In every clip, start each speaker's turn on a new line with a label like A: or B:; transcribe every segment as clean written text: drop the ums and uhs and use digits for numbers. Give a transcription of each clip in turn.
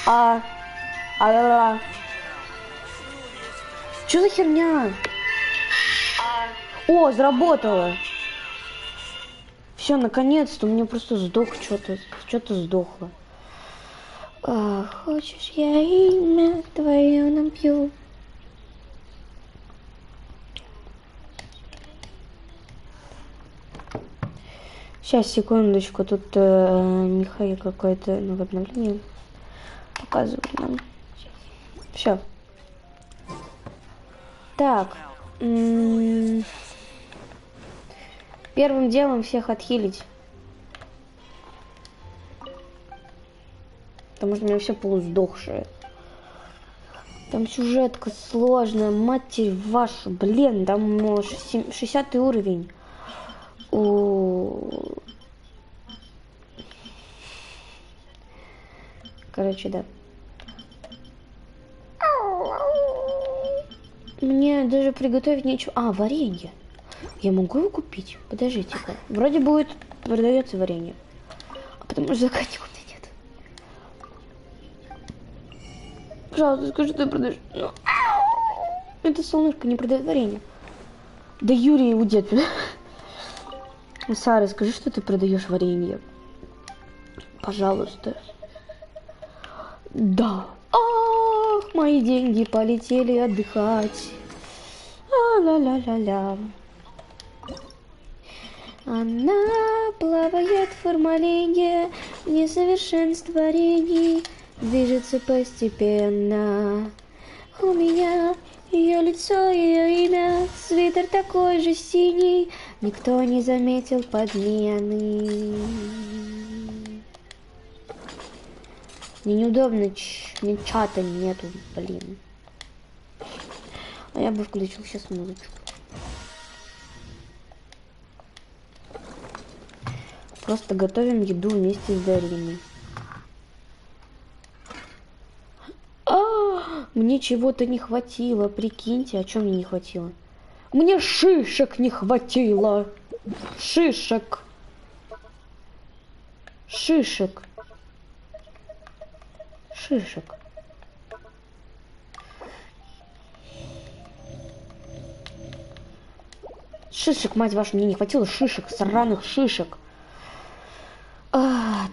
A: А. Что за херня? О, заработало. Все, наконец-то. У меня просто сдох что-то сдохло. Хочешь, я имя твое напью? Сейчас, секундочку, тут Михаил какое-то новое обновление показывает нам. Все. Так. Первым делом всех отхилить. Потому что у меня все полусдохшее. Там сюжетка сложная, матерь вашу, блин, там 60 уровень. Короче, да. Мне даже приготовить нечего. Варенье. Я могу его купить? Подождите-ка. Вроде будет продается варенье. А потому что заказчик у меня нет. Пожалуйста, скажи, ты продаешь. Это солнышко не продает варенье. Да Юрий его дед. Сара, скажи, что ты продаешь варенье. Пожалуйста. Да. Ах, мои деньги полетели отдыхать. Ла-ла-ла-ла-ла. Она плавает в формалине несовершенствований, движется постепенно. У меня ее лицо, ее имя, свитер такой же синий, никто не заметил подмены. Мне неудобно, мне чата нету, блин. А я бы включил сейчас музычку. Просто готовим еду вместе с Дариной. Мне чего-то не хватило, прикиньте, о чем мне не хватило. Мне шишек не хватило. Шишек. Шишек. Шишек. Шишек, мать вашу, мне не хватило шишек, сраных шишек.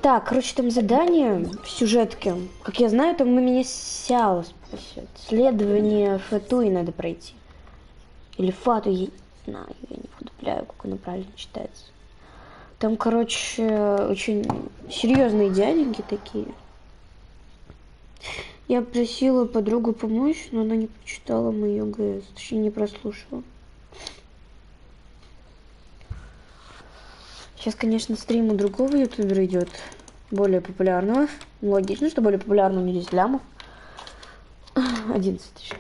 A: Так, короче, там задание в сюжетке. Как я знаю, там на меня Сяо спасет. Следование Фатуи надо пройти. Или Фату, я не знаю, я не подупляю, как оно правильно читается. Там, короче, очень серьезные дяденьки такие. Я просила подругу помочь, но она не прочитала мою ГС, точнее не прослушала. Сейчас, конечно, стрим у другого ютубера идет, более популярного. Логично, что более популярного, у него 10 лямов. 11, точнее.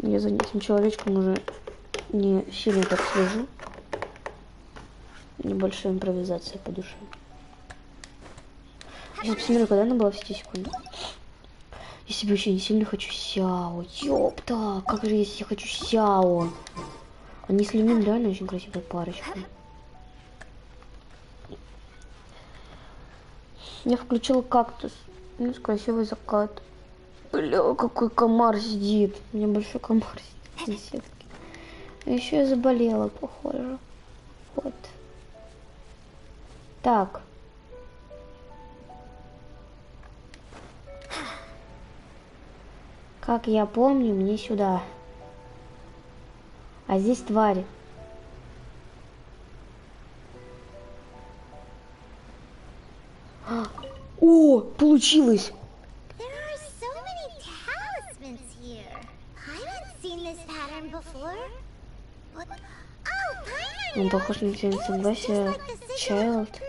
A: Я за этим человечком уже не сильно так слежу. Мне больше импровизация по душе. Сейчас посмотрю, когда она была в 10 секунд. Я себе очень сильно хочу Сяо. Ёпта, как же если я хочу Сяо. Они с Люмин реально очень красивая парочка. Я включила кактус. У меня красивый закат. Бля, какой комар сидит. У меня большой комар сидит на сетке. А еще я заболела, похоже. Вот. Так. Как я помню, мне сюда. А здесь твари. О, получилось! Он похож на член согласия Child.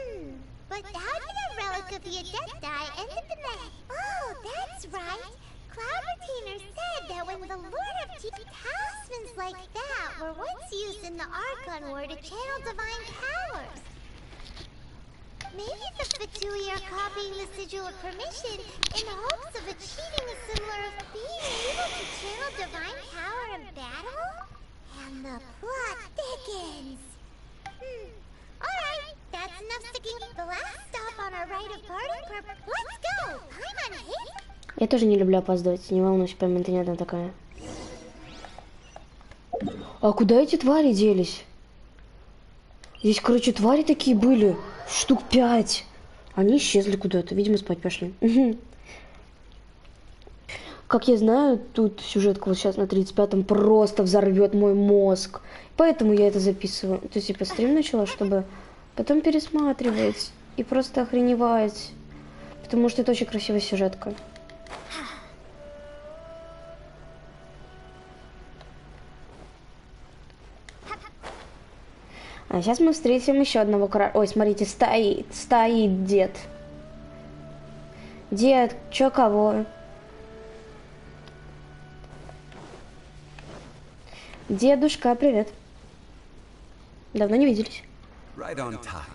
B: Maybe the Fatui are copying the sigil of permission in the hopes of achieving a similar of being able to channel divine power in battle? And the plot thickens. Alright, that's enough sticking. The last stop on
A: Я тоже не люблю опаздывать, не волнуйся, пойми, ты не одна такая. А куда эти твари делись? Здесь, короче, твари такие были, штук 5. Они исчезли куда-то, видимо, спать пошли. Как я знаю, тут сюжетка вот сейчас на 35-м просто взорвет мой мозг. Поэтому я это записываю. То есть, типа, стрим начала, чтобы потом пересматривать и просто охреневать. Потому что это очень красивая сюжетка. А сейчас мы встретим еще одного короля. Ой, смотрите, стоит дед. Дед, чё кого? Дедушка, привет. Давно не виделись.
C: Right on time.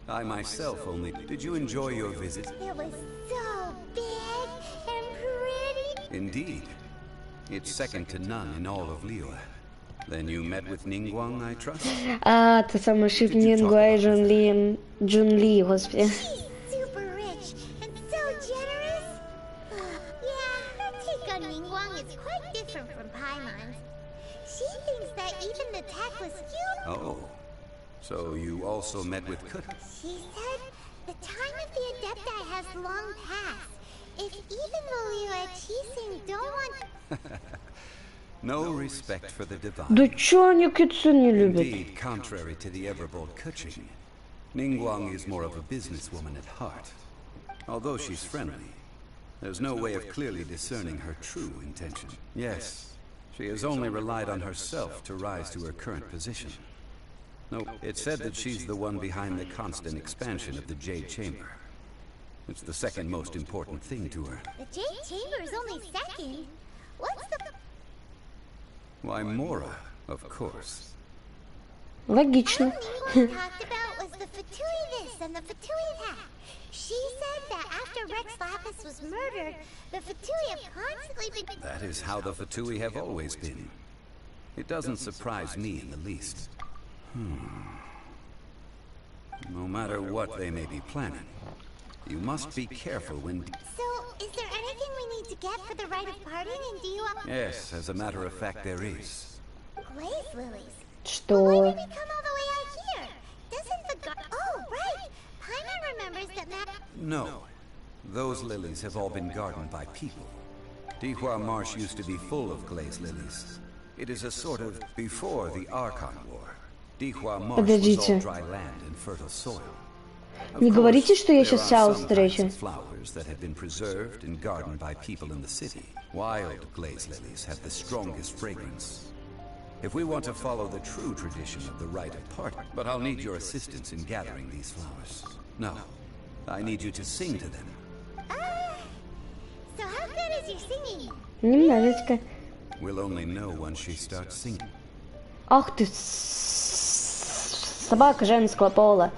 C: I myself only. Did you enjoy your visit?
B: It was so big and pretty.
C: Indeed. It's second to none in all of Liyue. Then you met with Ningguang, I trust?
A: А, ты самый шип Нингуа и Джунли, господи.
B: She's super rich and so generous. Yeah, her take on Ningguang is quite different from Paimon's. She thinks that even the tactless you...
C: Oh. So you also met with Kut?
B: She said the time of the Adepti has long passed. If even the Liyue Qixing don't want...
C: No respect for the divine.
A: Да чё они Китсун не любят?
C: Indeed, contrary to the ever-bold Kuching, Ningguang is more of a businesswoman at heart. Although she's friendly, there's no way of clearly discerning her true intention. Yes, she has only relied on herself to rise to her current position. No, it's said that she's the one behind the constant expansion of the Jade Chamber. It's the second most important thing to her.
B: The Jade Chamber is only second. What's the...
C: Why, Mora, of course.
A: Логично.
B: All Ningguang talked about was the Fatui this and the Fatui that. She said that after Rex Lapis was murdered, the Fatui have constantly been...
C: That is how the Fatui have always been. It doesn't surprise me in the least. No matter what they may be planning, you must be careful when...
B: So, is there anything we need to get for the rite of parting, and do you...
C: Yes, as a matter of fact, there is.
B: Glaze lilies?
A: Что?
B: Why did we come all the way out here? Doesn't the Oh, right! Paimon remembers that
C: No. Those lilies have all been gardened by people. Dihua Marsh used to be full of glaze lilies. It is a sort of before the Archon War. Dihua Marsh was all dry land and fertile soil.
A: Не говорите, что я сейчас Сяо встречу.
C: Flowers that have been preserved and gardened by people in the city. Wild glaze lilies have the strongest fragrance. If we want to follow the true tradition of the rite of parting, but I'll need your assistance in gathering these flowers. No, I need you to sing to them.
B: So how good is your singing?
A: Немножечко.
C: We'll only know once she starts singing.
A: Ах ты, собака женского пола.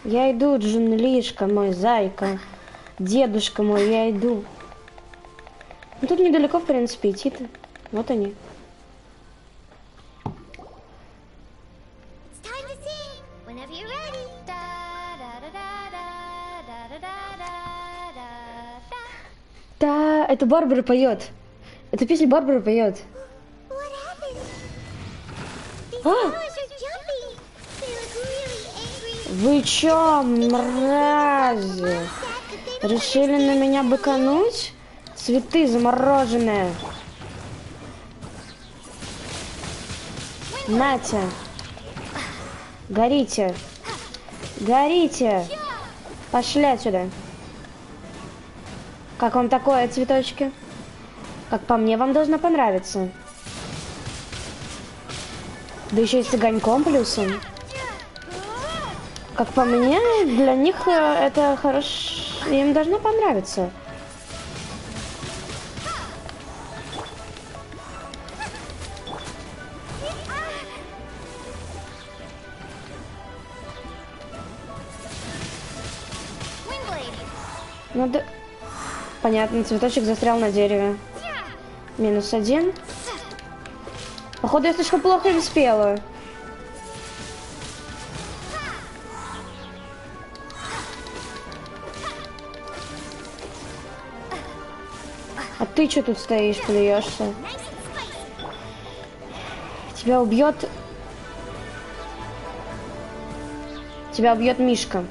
A: Я иду, Джунлишка мой, зайка. Дедушка мой, я иду. Ну тут недалеко, в принципе, идти-то. Вот они.
B: It's time to sing. Whenever you're ready.
A: Да, это Барбара поет. Эта песня Барбара поет.
B: What happened? These flowers are jumping. They look really angry.
A: Вы чё, мрази? Решили на меня быкануть? Цветы замороженные. Натя. Горите. Горите. Пошли отсюда. Как вам такое, цветочки? Как по мне, вам должно понравиться. Да еще и с огоньком плюсом. Как по мне, для них это хорошо. Им должно понравиться. Надо... Понятно, цветочек застрял на дереве. -1. Походу, я слишком плохо им спела. А ты что тут стоишь, плюешься? Тебя убьет... Тебя убьет Мишка.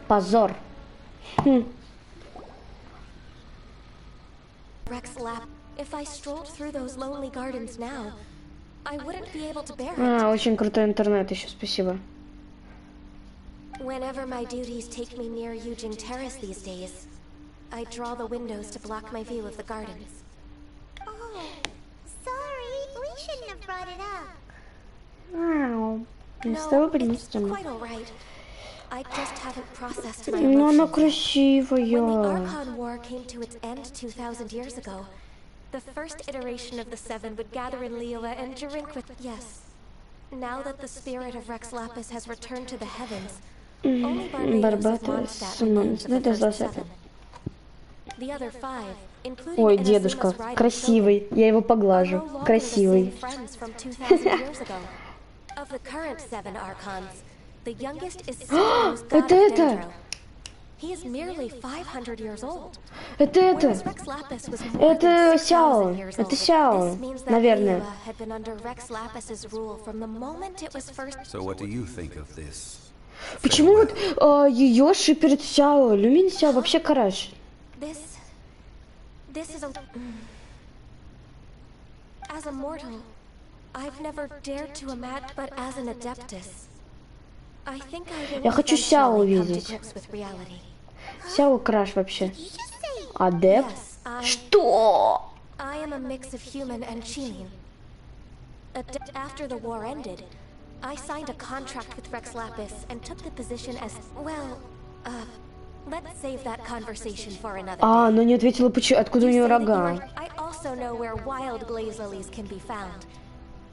A: Позор. Хм. Очень крутой интернет еще, спасибо.
D: Whenever my duties take me near Eugene Terrace these days, I draw the windows to block my view of the gardens.
B: Oh, sorry, we shouldn't have brought it up.
A: No,
D: it's quite alright. I just haven't processed my
A: Ну, она
D: emotions.
A: красивая.
D: When the Archon War came to its end 2,000 years ago, the first iteration of the Seven would gather in Liyue and drink with... Yes. Now that the spirit of Rex Lapis has returned to the heavens, only Barbatos Mondstadt remains of the first seven. The other five, including
A: Ой, дедушка, красивый. Я его поглажу. Красивый.
D: Of the current seven Archons, the youngest is
A: Это!
D: He is merely 500 years old.
A: Это Сяо. Это Сяо, наверное.
C: So what do you think of this?
A: Почему вот ее шиперит Сяо? Люмин Сяо вообще караш.
D: This is a... As a mortal, I've never dared to imagine, but as an adeptus, I think I will.
A: Я хочу Сяо увидеть. Сяо краш вообще. Адепт? Что?
D: I am a mix of human and Chinin. After the war ended, I signed a contract with Rex Lapis and took the position as, well, let's save that conversation for another day.
A: Но не ответила, почему, откуда у нее рога.
D: I also know where wild glaze lilies can be found.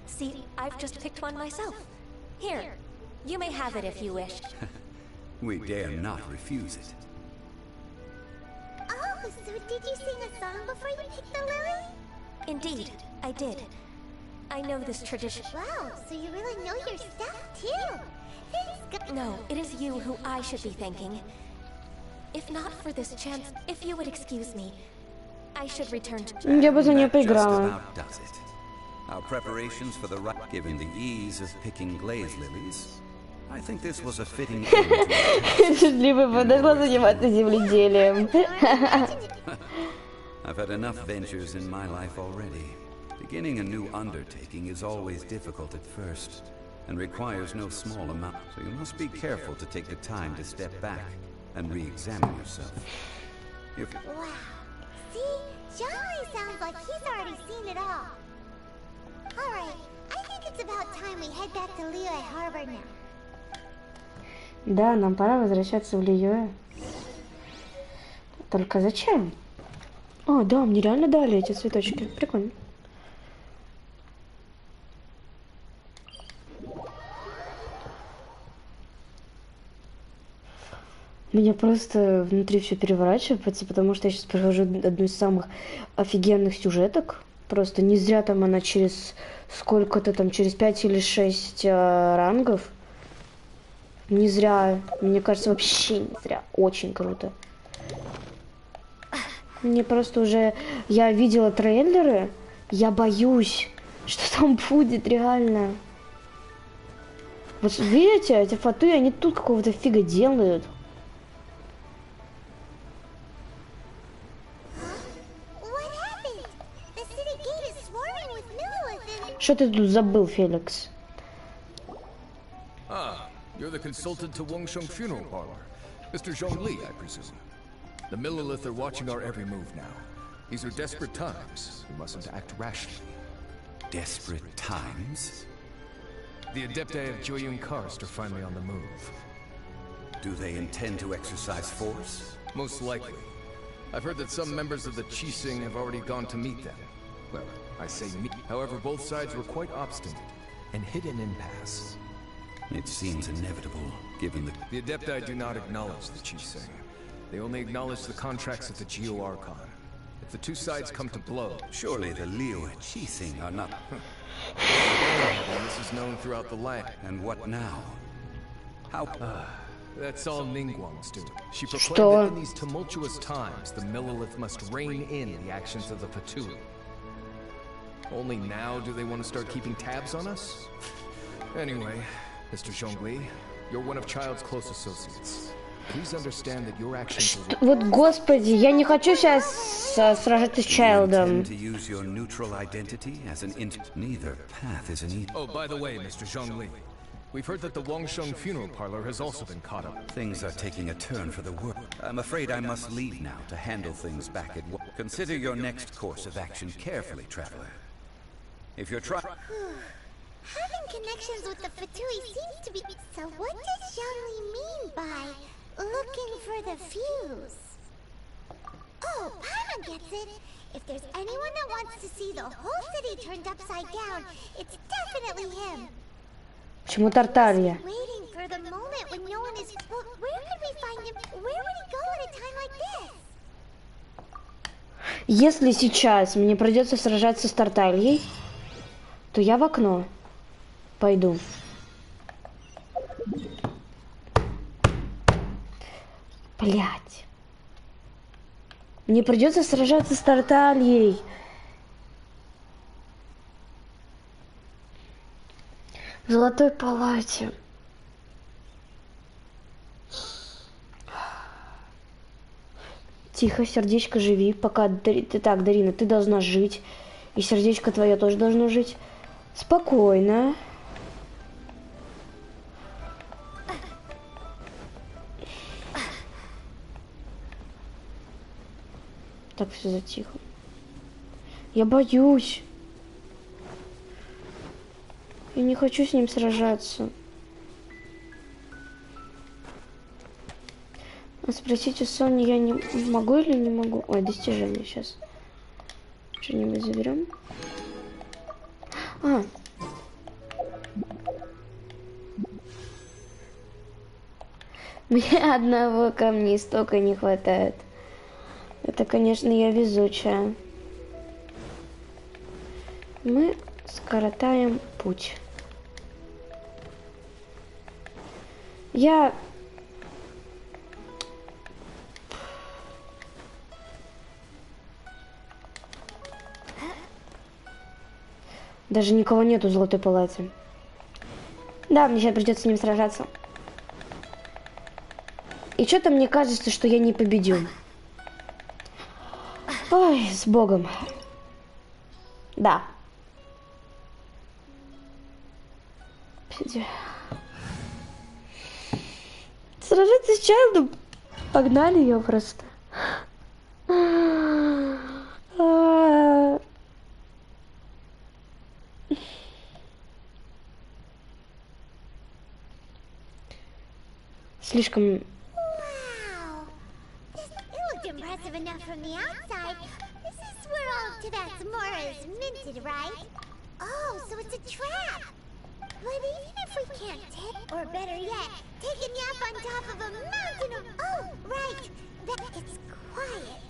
D: See, I've just picked one myself. Here, you may have it if you wish.
C: We dare not refuse it.
B: Oh, so did you sing a song before you picked the lily?
D: Indeed, I did. I know this tradition.
B: Wow, so you really know your stuff too. Thanks.
D: No, it is you who I should be thanking. If not for this chance, if you would excuse me, I should return to...
A: Я бы за нее поиграла.
C: Our preparations for the right, given the ease of picking glaze lilies, I think this was a fitting end
A: Счастливый подошла заниматься земледелием.
C: I've had enough ventures in my life already. Beginning a new undertaking is always difficult at first, and requires no small amount, so you must be careful to take the time to step back and re-examine yourself.
B: Wow. See? Johnny sounds like he's already seen it all. Alright, I think it's about time we head back to Liyue Harbor now.
A: Да, нам пора возвращаться в Лiyue. Только зачем? Да, мне реально дали эти цветочки. Прикольно. Меня просто внутри все переворачивается, потому что я сейчас прохожу одну из самых офигенных сюжеток. Просто не зря там она через сколько-то там, через 5 или 6 рангов. Не зря. Мне кажется, вообще не зря. Очень круто. Мне просто уже... Я видела трейлеры. Я боюсь, что там будет реально. Вот видите, эти фаты, они тут какого-то фига делают. Что ты тут забыл, Феликс?
E: You're the consultant to Wengsheng Funeral Parlor. Mr. Zhongli, I presume. The Millilith are watching our every move now. These are desperate times. We mustn't act rashly.
C: Desperate times?
E: The Adepti of Joyun Karst are finally on the move.
C: Do they intend to exercise force?
E: Most likely. I've heard that some members of the Qixing have already gone to meet them. Well, I say meet. However, both sides were quite obstinate and hit an impasse.
C: It seems inevitable, given the...
E: The Adepti do not acknowledge the Qixing. They only acknowledge the contracts of the Geo Archon. If the two sides come to blows...
C: Surely the Liyue Qixing are not...
E: This is known throughout the land.
C: And what now? How...
E: That's all Ningguang's doing. She
A: Что?
E: proclaimed that in these tumultuous times, the Millelith must rein in the actions of the Fatui. Only now do they want to start keeping tabs on us? Anyway, Mr. Zhongli, you're one of Child's close associates. Please understand that your actions will...
A: Вот, господи, я не хочу сейчас сражаться с Чайлдом.
E: Oh, by the way, Mr. Zhongli, we've heard that the Wangsheng funeral parlor has also been caught up.
C: Things are taking a turn for the worse. I'm afraid I must leave now to handle things back at work. Consider your next course of action carefully, traveler. If you're trying...
B: Having connections with the Fatui seems to be... So what does Zhongli mean by looking for the fuse? Oh, Paimon gets it. If there's anyone that wants to see the whole city turned upside down, it's definitely him.
A: Почему Тарталья?
B: Waiting for the moment when no one is... Well, where could we find him? Where would he go at a time like this?
A: Если сейчас мне придется сражаться с Тартальей, то я в окно пойду. Блять. Мне придется сражаться с Тартальей. В золотой палате. Тихо, сердечко, живи. Пока ты так, Дарина, ты должна жить. И сердечко твое тоже должно жить. Спокойно. Так, все затихло. Я боюсь. Я не хочу с ним сражаться. А спросить у Сони я не могу или не могу? Ой, достижение сейчас. Что-нибудь заберем. А. Мне одного камня столько не хватает. Это, конечно, я везучая. Мы скоротаем путь. Я... Даже никого нету в золотой палате. Да, мне сейчас придется с ним сражаться. И что-то мне кажется, что я не победю. Ой, с Богом. Да. Сражаться с Чайлдом? Погнали ее просто. Слишком...
B: Wow. It looked impressive enough from the outside. This is where all of Tabasmora is minted, right? Oh, so it's a trap. But even if we can't tip, or better yet, take a nap on top of a mountain of... Oh, right. It's quiet.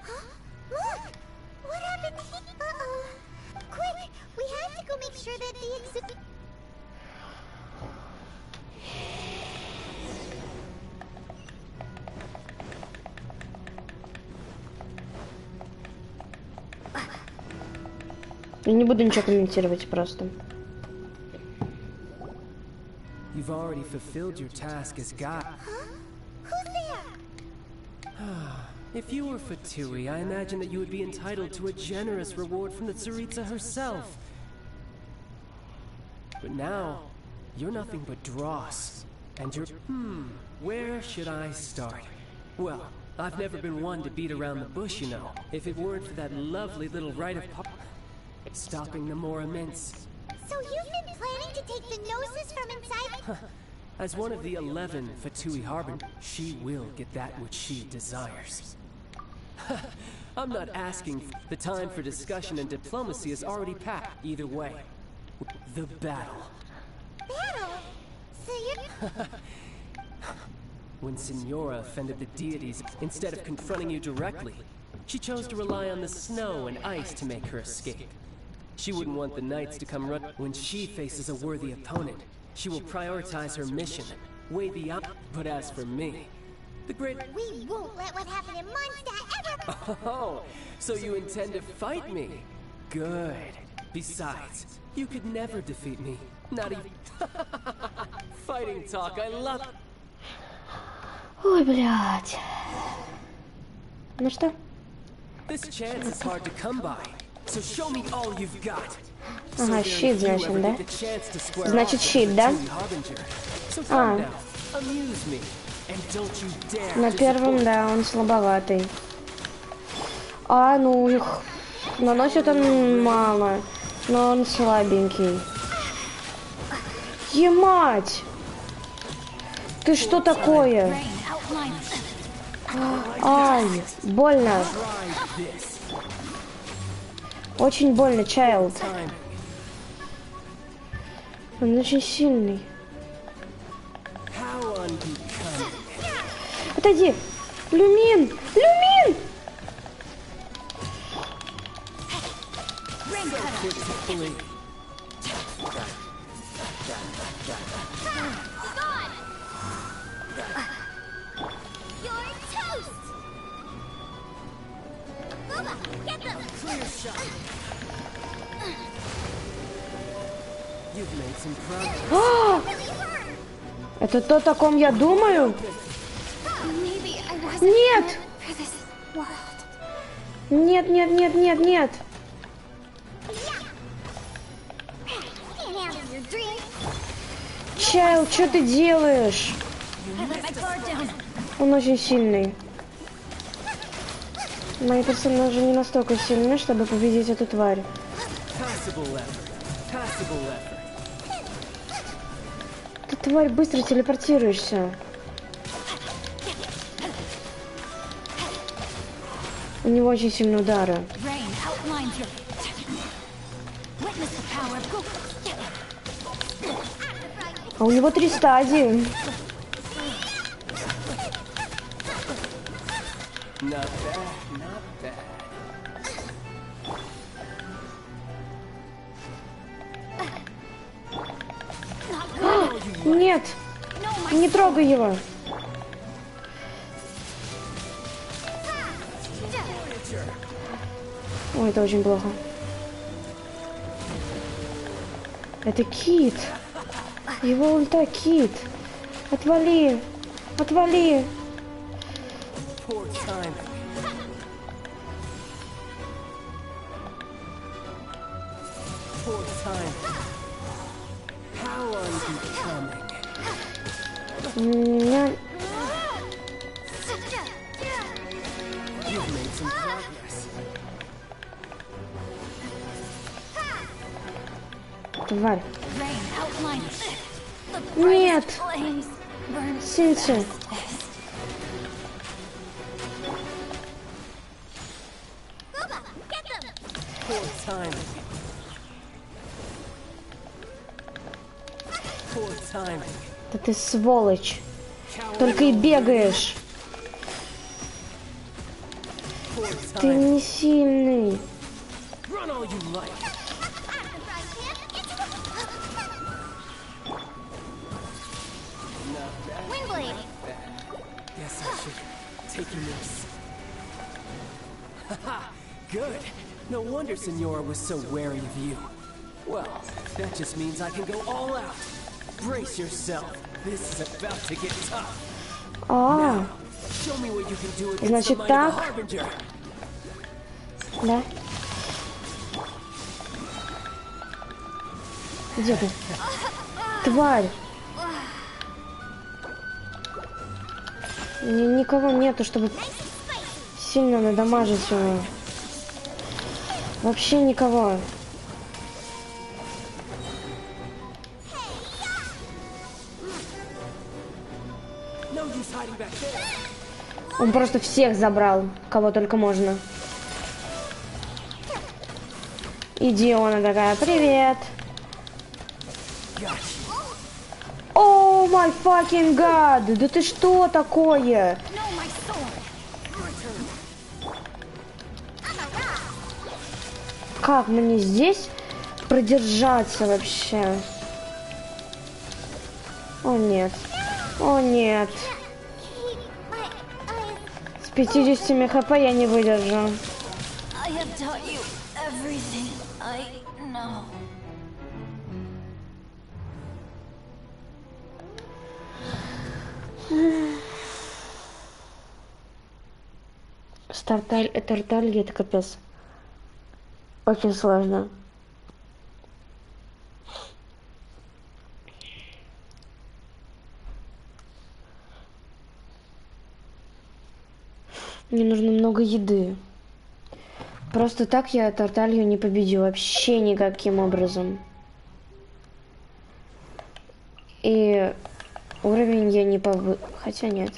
B: Huh? Look! What happened here? Uh-oh. Quick! We have to go make sure that the exhibit...
A: Я не буду ничего комментировать просто.
F: You've already fulfilled your task as God.
B: Huh? Who's there?
F: If you were Fatui, I imagine that you would be entitled to a generous reward from the Tsaritsa herself. But now, you're nothing but dross. And you're... where should I start? Well, I've never been one to beat around the bush, you know. If it weren't for that lovely little rite of stopping the more immense.
B: So you've been planning to take the gnosis from inside?
F: As one of the 11 Fatui Harbingers, she will get that which she desires. I'm not asking. The time for discussion and diplomacy is already passed. Either way, the battle.
B: Battle? So you're...
F: When Signora offended the deities, instead of confronting you directly, she chose to rely on the snow and ice to make her escape. She wouldn't want the knights to come run. When she faces a worthy opponent, she will prioritize her mission way beyond. But as for me, the great.
B: We won't let what happened in Mondstadt ever.
F: Oh, so you intend to fight me? Good. Besides, you could never defeat me. Not even. Fighting talk, I love.
A: Ой, блядь. Ну что?
F: This chance is hard to come by. So show me all you've got.
A: Ага, щит, значит, да? Значит, щит, да? А. На первом, да, он слабоватый. А, ну их наносит он мало, но он слабенький. Емать! Ты что такое? Ай, больно. Очень больно, Чайлд. Он очень сильный. Отойди! Люмин! Люмин! А! Это то, о ком я думаю? Нет! Нет, нет, нет, нет, нет! Чайл, что ты делаешь? Он очень сильный. Мои персонажи не настолько сильны, чтобы победить эту тварь. Ты, тварь, быстро телепортируешься. У него очень сильные удары. А у него 3 стадии. Нет, не трогай его. Ой, это очень плохо. Это Кит. Его ульта Кит. Отвали. Отвали. Меня... Тварь. Нет! Синси. Да ты сволочь. Только и бегаешь. Ты не сильный.
F: Good. No wonder Senora was so wary of you. Well, that just means I can go all out. Brace yourself. This is about to get tough. Now, show me what you can do against the might of the Harbinger.
A: Да. Где ты? Тварь. Никого нету, чтобы сильно надамажить его. Вообще никого. Он просто всех забрал, кого только можно. И Диона такая, привет. О май fucking god, да ты что такое? Как мне здесь продержаться вообще? О нет. О нет. С 50 хп я не выдержу.
G: I have taught you everything I know.
A: Тарталья это капец. Очень сложно. Мне нужно много еды. Просто так я Тарталью не победю вообще никаким образом. И уровень я не побы... Хотя нет.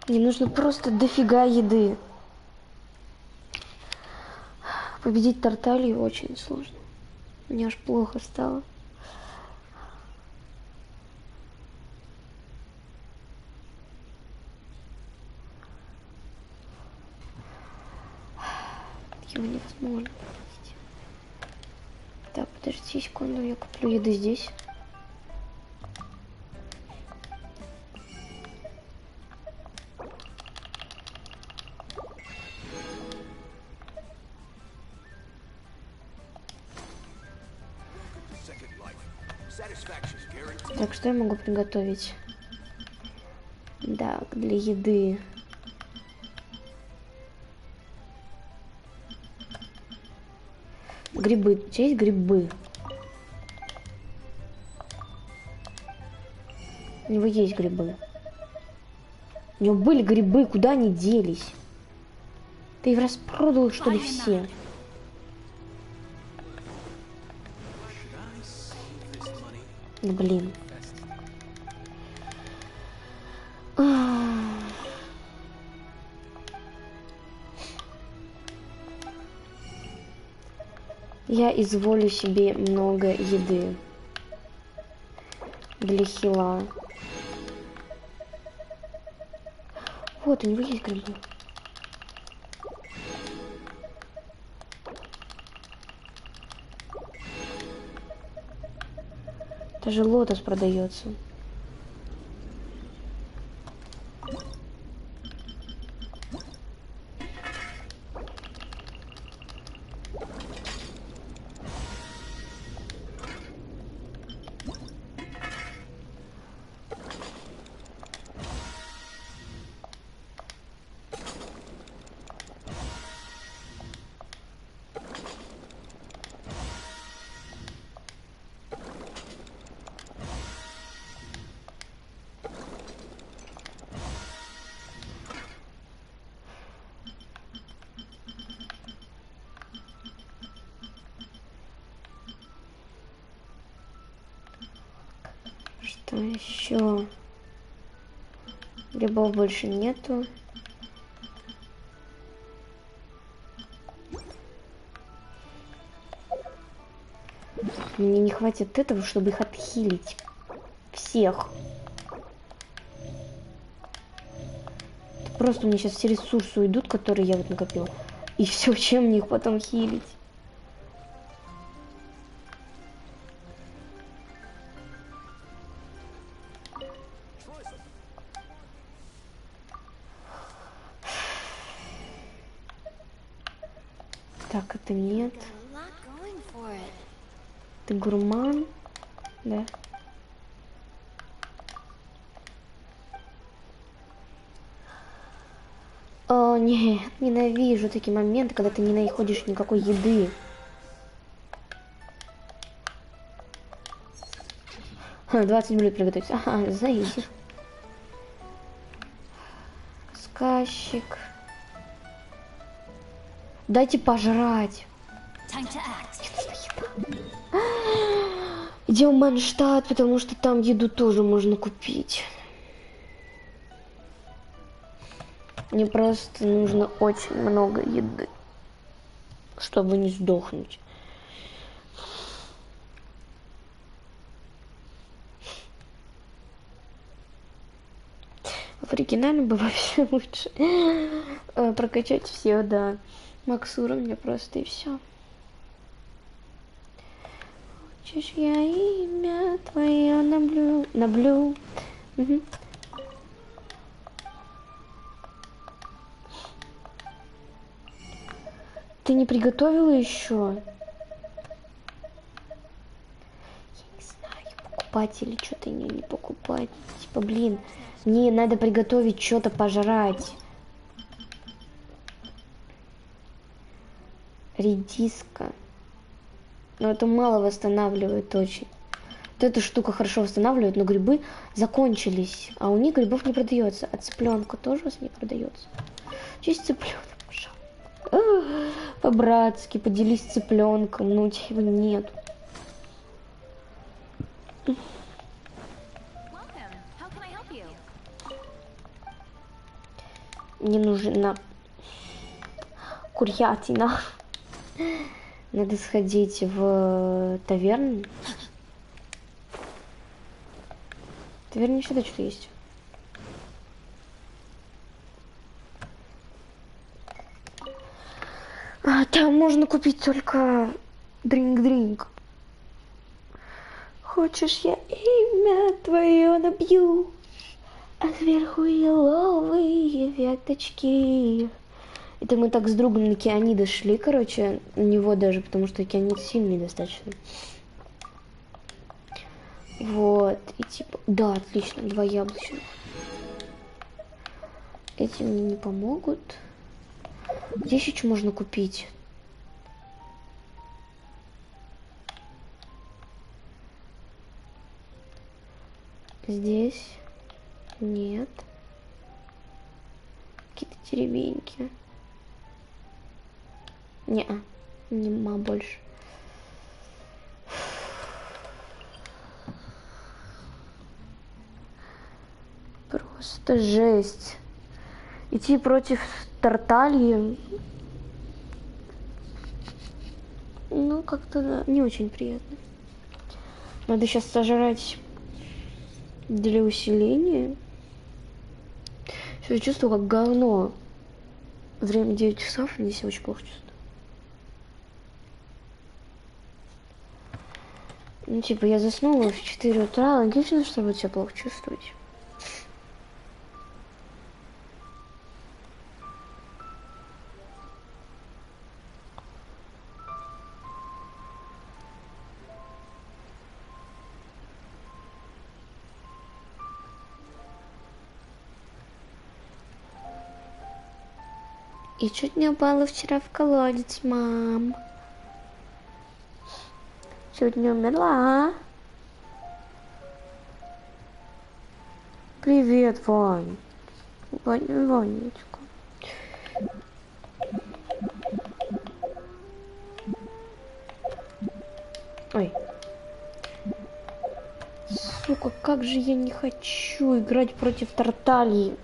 A: Мне нужно просто дофига еды. Победить Тарталью очень сложно. Мне аж плохо стало. Его невозможно победить. Так, подожди секунду, я куплю еды здесь. Так, что я могу приготовить? Да, для еды. Грибы. У тебя есть грибы? У него есть грибы. У него были грибы, куда они делись? Ты их распродал, что ли, все? Ну, блин. Я изволю себе много еды для хила. Вот, у него есть грибы. Даже лотос продается. Что еще? Грибов больше нету. Мне не хватит этого, чтобы их отхилить. Всех. Это просто у меня сейчас все ресурсы уйдут, которые я вот накопил. И все, чем мне их потом хилить? Так, это нет. Ты гурман, да? О, нет, ненавижу такие моменты, когда ты не находишь никакой еды. 20 блюд приготовить. Ага, заизи. Сказчик. Дайте пожрать. Идем в Манштадт, потому что там еду тоже можно купить. Мне просто нужно очень много еды, чтобы не сдохнуть. В Африке оригинально бы вообще лучше прокачать все до макс уровня просто и все. Хочешь, я имя твое наблю. Угу. Ты не приготовила еще? Я не знаю, покупать или что-то не покупать. Типа, блин, мне надо приготовить что-то пожрать. Редиска. Но это мало восстанавливает очень. Вот эта штука хорошо восстанавливает, но грибы закончились. А у них грибов не продается. А цыпленка тоже у вас не продается. Честь цыпленок, пожалуйста. По-братски поделись цыпленком. Ну, у тебя его нет. Мне нужна курятина. Надо сходить в таверну. В таверне всегда что-то есть. А, там можно купить только дринк-дринк. Хочешь, я имя твое набью, а сверху еловые веточки. Это мы так с другом на Кианида шли, короче, на него даже, потому что Кианид сильный достаточно. Вот, и типа, да, отлично, 2 яблочных. Эти мне не помогут. Где еще что можно купить? Здесь нет. Какие-то деревеньки. Не-а, нема больше. Просто жесть. Идти против Тартальи, ну, как-то да, не очень приятно. Надо сейчас сожрать для усиления. Я чувствую, как говно. Время 9 часов, мне себя очень плохо чувствую. Ну, типа, я заснула в 4 утра, логично, что буду себя плохо чувствовать. И чуть не упала вчера в колодец, мам. Чуть не умерла. Привет, Вань. Ванечка. Ой. Сука, как же я не хочу играть против Тартальи.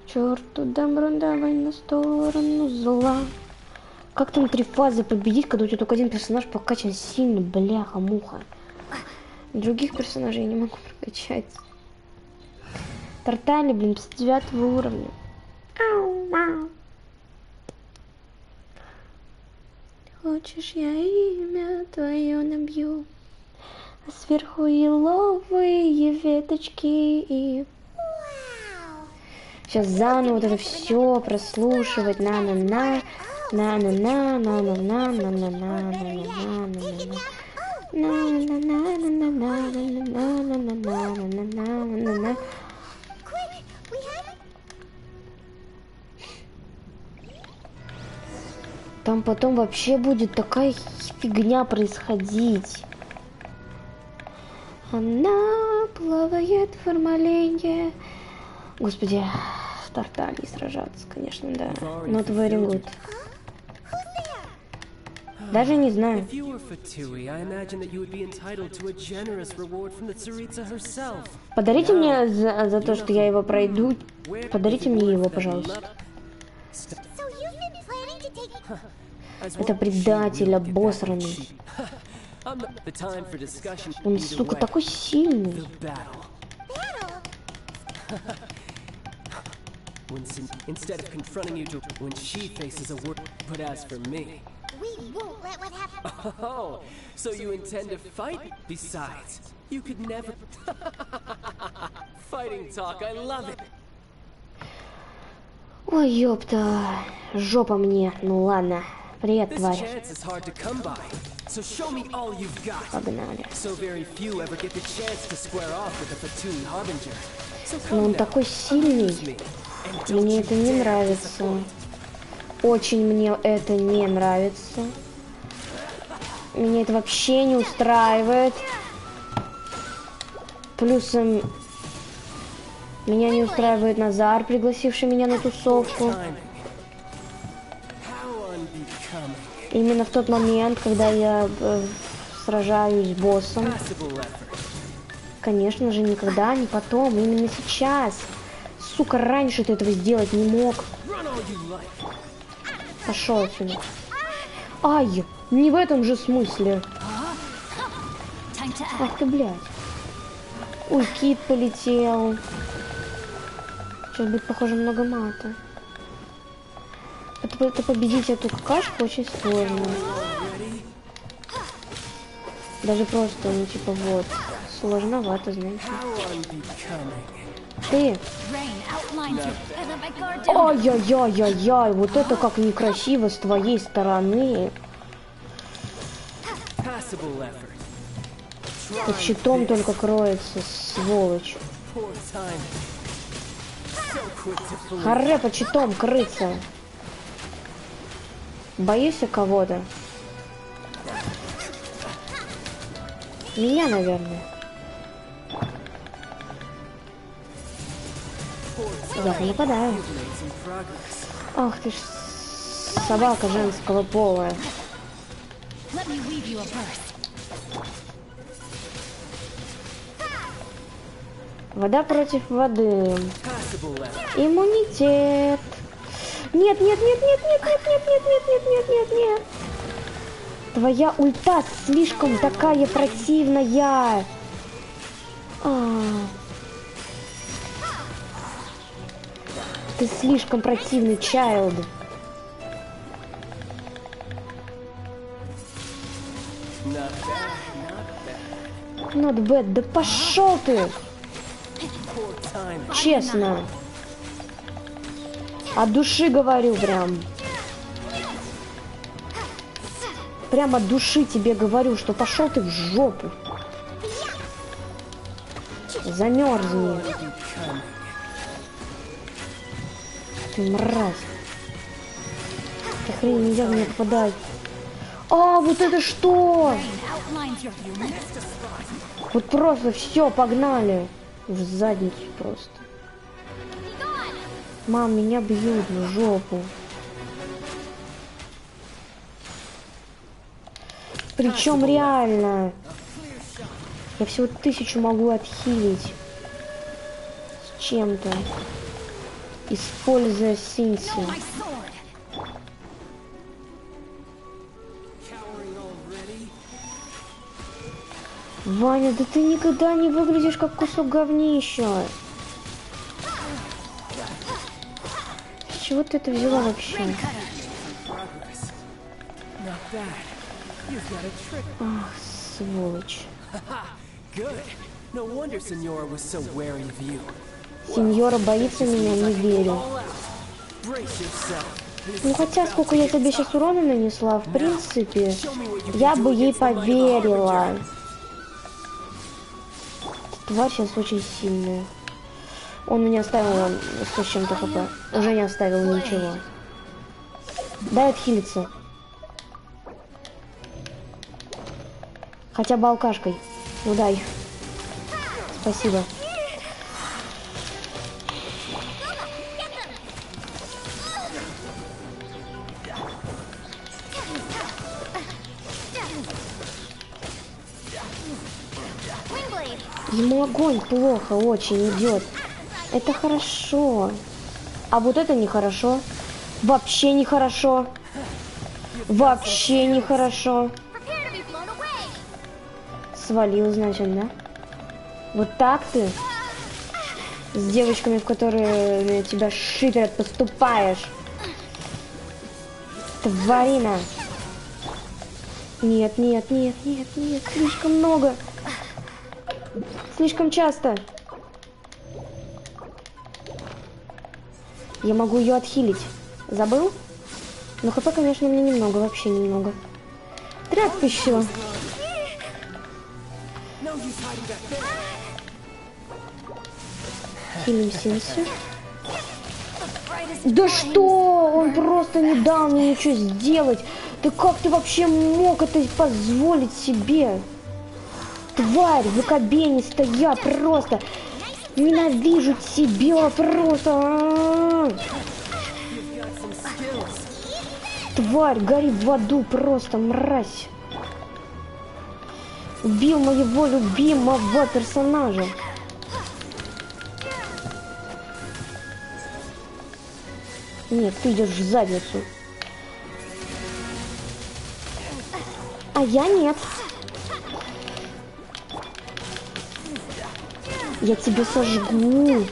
A: Черту добро, давай на сторону зла. Как там 3 фазы победить, когда у тебя только один персонаж прокачан сильно, бляха-муха. Других персонажей я не могу прокачать. Тартали, блин, 59 уровня. Хочешь, я имя твое набью, а сверху еловые веточки и... Сейчас заново вот это все прослушивать. На-на-на, на-на-на, на-на-на, на-на-на, на-на-на. Там потом вообще будет такая фигня происходить. Она плавает в формаленье. Господи, в Тартальи сражаться, конечно, да. Not very good. Даже не знаю. Подарите мне за то, что я его пройду. Подарите мне его, пожалуйста. Это предатель обосранный. Он, сука, такой сильный.
F: Instead of confronting you when she faces a word, but as for me,
B: We won't let what happened.
F: oh, so you intend to fight? Besides, you could never. Fighting talk, I love it.
A: Ой, ёпта, жопа мне. Ну ладно, привет,
F: This
A: тварь.
F: chance is hard to come by, so show me all you've got.
A: Погнали.
F: So very few ever get the chance to square off with the Fatui Harbinger. So
A: Но
F: come
A: он
F: now,
A: такой сильный.
F: me, and don't
A: Мне
F: you
A: это не
F: dare
A: нравится.
F: disappoint.
A: Очень мне это не нравится. Меня это вообще не устраивает. Плюсом меня не устраивает Назар, пригласивший меня на тусовку.
F: Timing. How unbecoming.
A: Именно в тот момент, когда я сражаюсь с боссом.
F: Passable effort.
A: Конечно же, никогда, не потом, именно сейчас. Сука, раньше ты этого сделать не мог.
F: Run all you like.
A: Пошел отсюда. Ай, не в этом же смысле.
G: Time to act.
A: Ах ты, блядь. Ой, кит полетел. Сейчас будет, похоже, много мата. Это победить эту какашку очень сложно. Даже просто, ну типа вот. Сложновато, знаете.
F: How unbecoming.
A: Ты.
G: Rain outlines you. I let my guard down.
A: Ай-яй-яй-яй-яй. Вот это как некрасиво с твоей стороны.
F: Passable effort.
A: Под щитом только кроется, сволочь.
F: Poor timing. So quick to flee.
A: Харе под щитом крыться. Боишься кого-то? Меня, наверное. Я нападаю.
F: Blades in progress.
A: Ах ты ж собака женского пола.
G: Let me weave you a burst.
A: Вода против воды.
F: Passable effort.
A: Иммунитет. Нет, нет, нет, нет, нет, нет, нет, нет, нет, нет, нет, нет, нет. Твоя ульта слишком такая противная. Ты слишком противный, чайлд.
F: Not bad.
A: Not bad. Да пошел ты.
F: Poor timing.
A: Честно. От души говорю прям. Прям от души тебе говорю, что пошел ты в жопу. Замерзни.
F: Unbecoming.
A: Ты мразь. Ты хрень, нельзя в меня попадать. А, вот это что?
G: Outlines your unit.
A: Вот просто все, погнали. В задницу просто. Мам, меня бьют в жопу. Причем реально. Я всего 1000 могу отхилить. С чем-то. Используя синси.
G: My sword.
F: Cowering already?
A: Ваня, да ты никогда не выглядишь как кусок говнища. С чего ты это взяла вообще?
F: Progress. Not bad. You've got a trick.
A: Ах, сволочь.
F: Haha. Good. No wonder Senora was so wary of you.
A: Сеньора боится меня, не верю.
F: All out. Brace yourself.
A: Ну хотя, сколько я тебе сейчас урона нанесла, в принципе, я бы ей поверила. Тварь сейчас очень сильная. Он мне оставил 100 с чем-то хп. Уже не оставил ничего. Дай отхилиться. Хотя бы алкашкой. Ну дай. Спасибо. Ему огонь плохо очень идет. Это хорошо. А вот это нехорошо. Вообще нехорошо. Вообще нехорошо. Свалил, значит, да? Вот так ты с девочками, в которые тебя шиперят, поступаешь. Тварина. Нет, нет, нет, нет, нет. Слишком много. Слишком часто. Я могу ее отхилить. Забыл? Но хп, конечно, мне немного, вообще немного. Тряпка еще. Хилим Синси. Да что? Он просто не дал мне ничего сделать. Да как ты вообще мог это позволить себе? Тварь, выкобенистая, я просто ненавижу тебя просто. Тварь, гори в аду просто, мразь. Убил моего любимого персонажа. Нет, ты идешь в задницу. А я нет. Я тебе сожгу.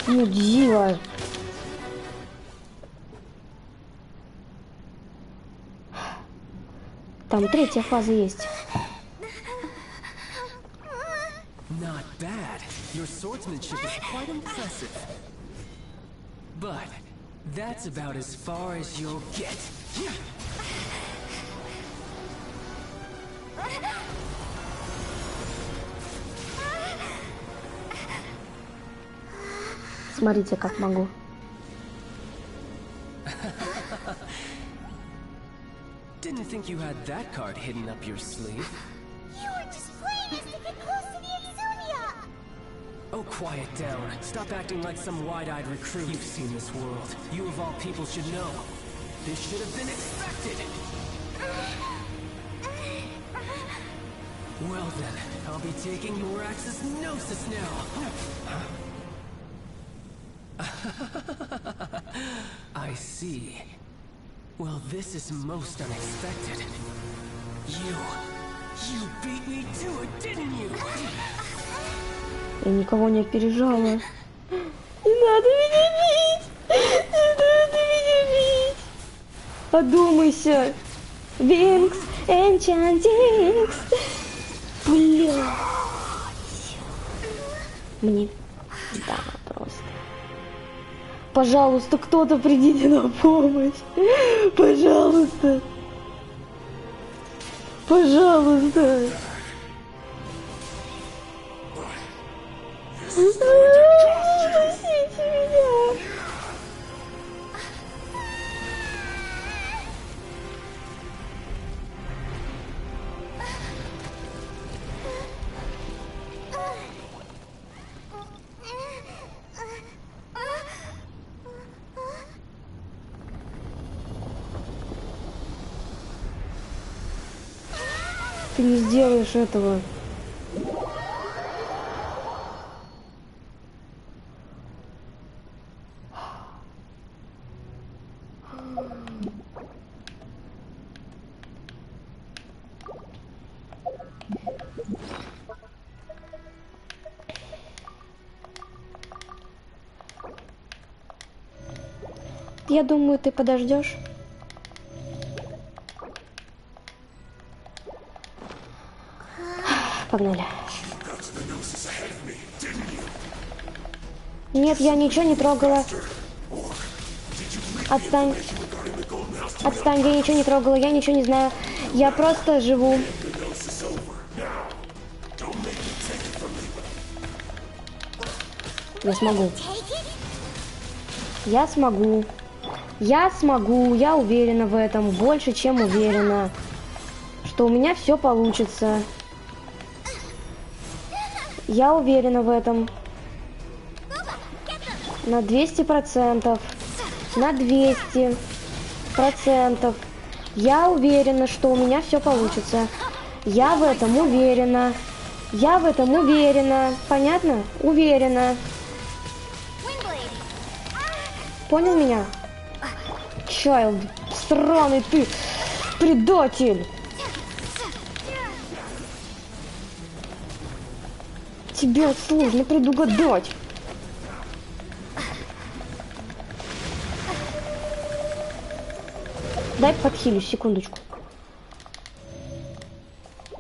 A: Мудила. Там третья фаза есть.
F: Not bad. Your swordsmanship is quite impressive. But that's about as far as you'll get.
A: Смотрите, как могу.
F: Didn't think you had that card hidden up your sleeve.
B: You were just playing us to get close to the Exunia!
F: Oh, quiet down. Stop acting like some wide-eyed recruit. You've seen this world. You of all people should know. This should have been expected. Well then, I'll be taking Morax's gnosis now. I see. Well, this is most unexpected. You beat me to it, didn't you?
A: Я никого не опережала. Не надо меня бить! Не надо меня бить! Подумайся! Винкс, энчантикс! Блядь! Мне... Да, просто. Пожалуйста, кто-то придите на помощь! Пожалуйста! Пожалуйста! Спасите меня! Ты не сделаешь этого. Я думаю, ты подождешь. Погнали. Нет, я ничего не трогала. Отстань. Отстань, я ничего не трогала, я ничего не знаю. Я просто живу. Я смогу. Я смогу. Я смогу, я уверена в этом, больше, чем уверена, что у меня все получится. Я уверена в этом. На 200%. На 200%. Я уверена, что у меня все получится. Я в этом уверена. Я в этом уверена. Понятно? Уверена. Понял меня? Чайлд, сраный ты. Предатель! Тебя сложно предугадать. Дай подхилюсь, секундочку.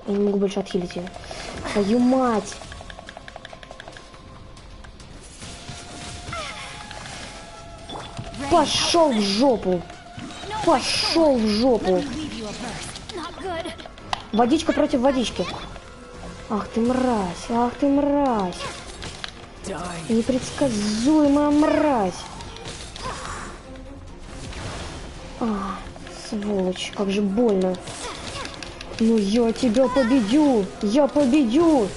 A: Я не могу больше отхилить ее. Твою мать! Пошел в жопу! Пошел в жопу! Водичка против водички. Ах ты мразь! Ах ты мразь! Непредсказуемая мразь! А, сволочь, как же больно! Ну я тебя победю! Я победю!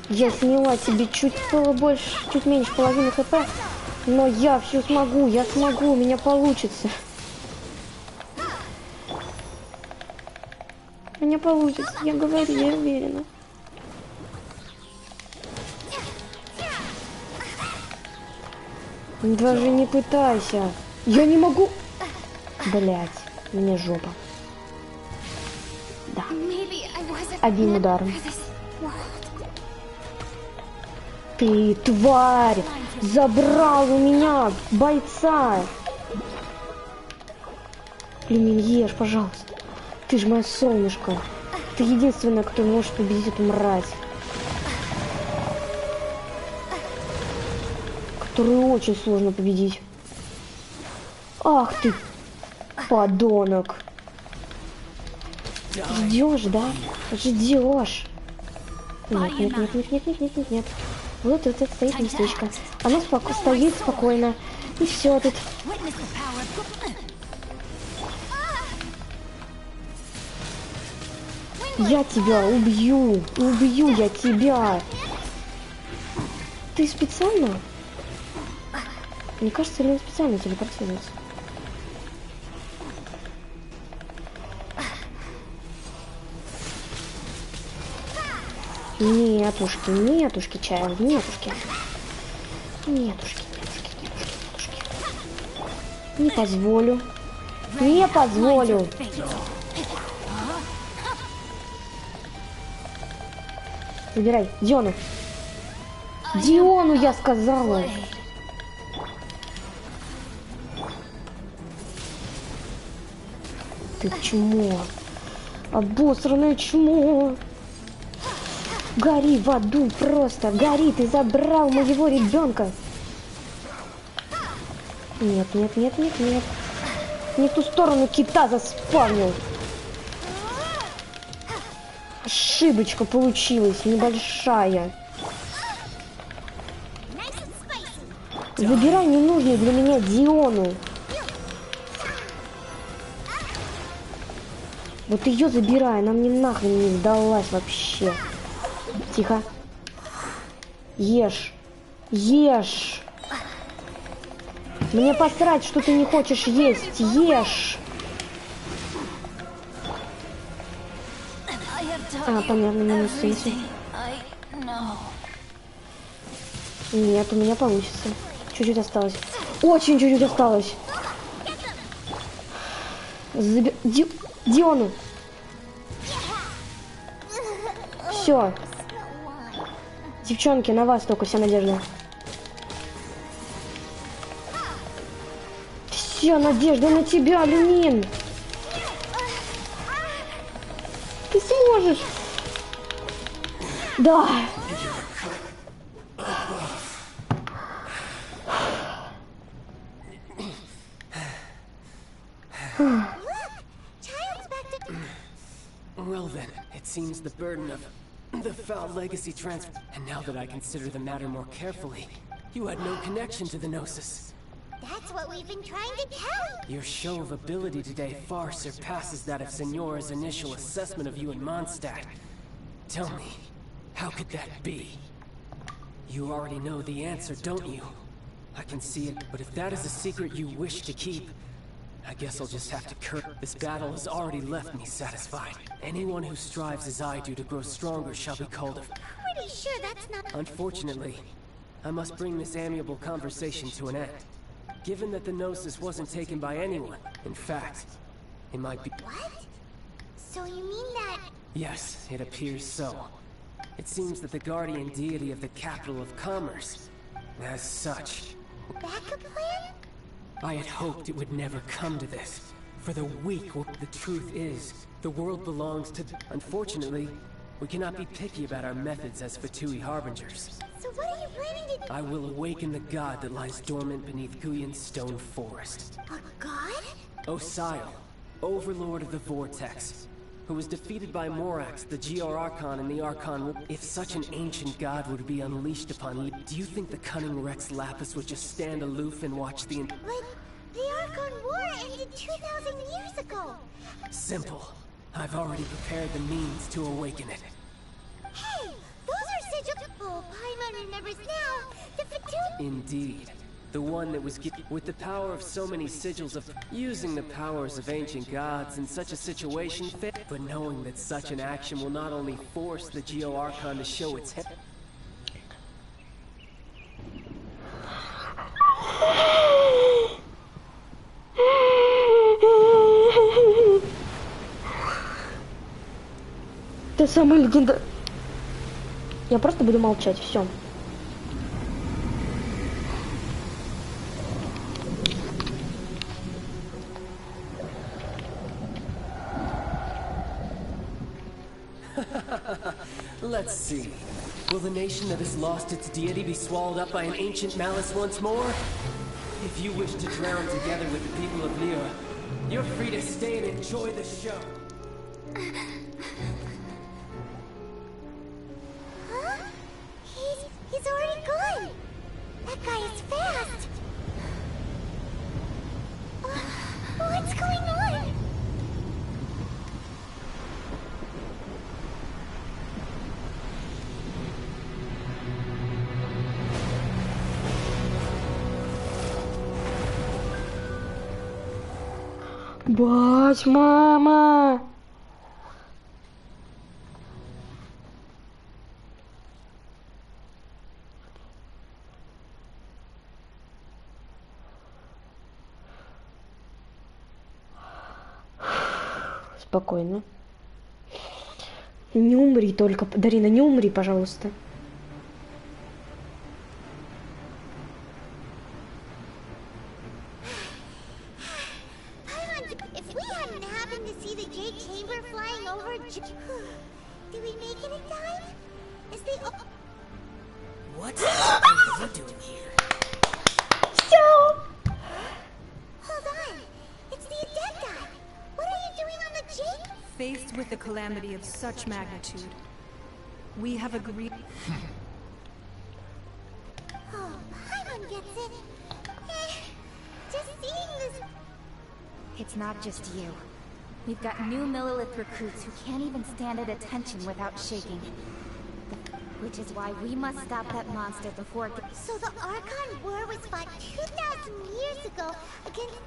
A: Я сняла себе чуть больше, чуть меньше половины хп, но я все смогу, я смогу, у меня получится. У меня получится, я говорю, я уверена. Даже не пытайся. Я не могу. Блять, мне жопа. Да. Одним ударом. Ты, тварь, забрал у меня бойца. Люмин, ешь, пожалуйста. Ты же мое солнышко. Ты единственная, кто может победить эту мразь. Которую очень сложно победить. Ах ты, подонок. Ждешь, да? Ждешь. Нет, нет, нет, нет, нет, нет, нет, нет, нет. Вот это стоит местечко. Оно стоит спокойно. И все тут. Я тебя убью. Убью я тебя. Ты специально? Мне кажется, или он специально телепортируется. Нетушки, нетушки, Чайлд, нетушки. Нетушки, нетушки, нетушки, нетушки. Не позволю. Не позволю. Забирай, Диону. Диону, я сказала. Ты чмо. Обосранное чмо. Гори в аду просто. Гори, ты забрал моего ребенка. Нет, нет, нет, нет, нет. Не в ту сторону кита заспавнил. Ошибочка получилась, небольшая. Забирай ненужную для меня Диону. Вот ее забирай, она мне нахрен не сдалась вообще. Тихо. Ешь. Ешь. Мне посрать, что ты не хочешь есть. Ешь. А, понятно, минус 7. Нет, у меня получится. Чуть-чуть осталось. Очень чуть-чуть осталось. Диону. Все. Девчонки, на вас только вся надежда. Вся надежда на тебя, Люмин. Ты сможешь. Да.
F: Well then, it seems the burden of the foul legacy transfer. And now that I consider the matter more carefully, you had no connection to the Gnosis.
B: That's what we've been trying to tell you.
F: Your show of ability today far surpasses that of Signora's initial assessment of you in Mondstadt. Tell me, how could that be? You already know the answer, don't you? I can see it, but if that is a secret you wish to keep, I guess I'll just have to curb. This battle has already left me satisfied. Anyone who strives as I do to grow stronger shall be called a...
B: Pretty sure that's not...
F: Unfortunately, I must bring this amiable conversation to an end. Given that the Gnosis wasn't taken by anyone, in fact, It might be...
B: What? So you mean that...
F: Yes, it appears so. It seems that the guardian deity of the capital of commerce, as such...
B: Backup plan?
F: I had hoped it would never come to this. For the weak, the truth is, the world belongs to... Unfortunately, we cannot be picky about our methods as Fatui Harbingers.
B: So what are you planning to...
F: I will awaken the god that lies dormant beneath Guyon's stone forest.
B: A god?
F: Osile, overlord of the Vortex, who was defeated by Morax, the GR Archon, and the Archon. If such an ancient god would be unleashed upon, do you think the cunning Rex Lapis would just stand aloof and watch the...
B: But the Archon War ended 2,000 years ago.
F: Simple. I've already prepared the means to awaken it.
B: Hey, those are sigils... Oh, Paimon remembers now. The Fatui...
F: Indeed. The one that was with the power of so many sigils of... Using the powers of ancient gods in such a situation but knowing that such an action will not only force the Geo Archon to show its head...
A: Ты самый легенда... Я просто буду молчать, все.
F: Let's see. Will the nation that has lost its deity be swallowed up by an ancient malice once more? If you wish to drown together with the people of Liyue, you're free to stay and enjoy the show.
B: Huh? He's already gone. That guy is fast. What's going on?
A: Бать, мама! Спокойно. Не умри только, Дарина, не умри, пожалуйста.
B: If we hadn't happened to see the Jade Chamber flying over, did we make it in time? Is the...
F: What are you doing here?
B: Hold on. It's the Adepti. What are you doing on the Jade?
H: Faced with a calamity of such magnitude, we have agreed...
B: Oh, Paimon gets it. Just seeing this...
I: It's not just you. We've got new Millilith recruits who can't even stand at attention without shaking. Which is why we must stop that monster before it gets...
B: So the Archon War was fought 2,000 years ago against...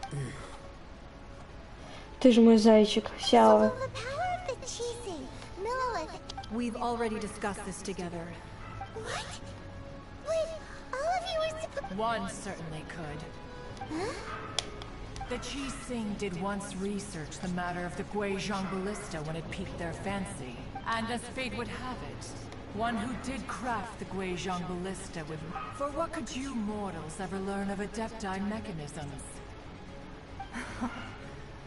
A: Ты же мой зайчик,
B: So
A: Сяо.
B: the power of the Chising, Millilith...
H: We've already discussed this together.
B: What? Wait, all of you were...
J: One certainly could.
B: Huh?
J: The Chi Sing did once research the matter of the Guizhong Ballista when it piqued their fancy. And as fate would have it, one who did craft the Guizhong Ballista would... For what could you mortals ever learn of Adepti mechanisms?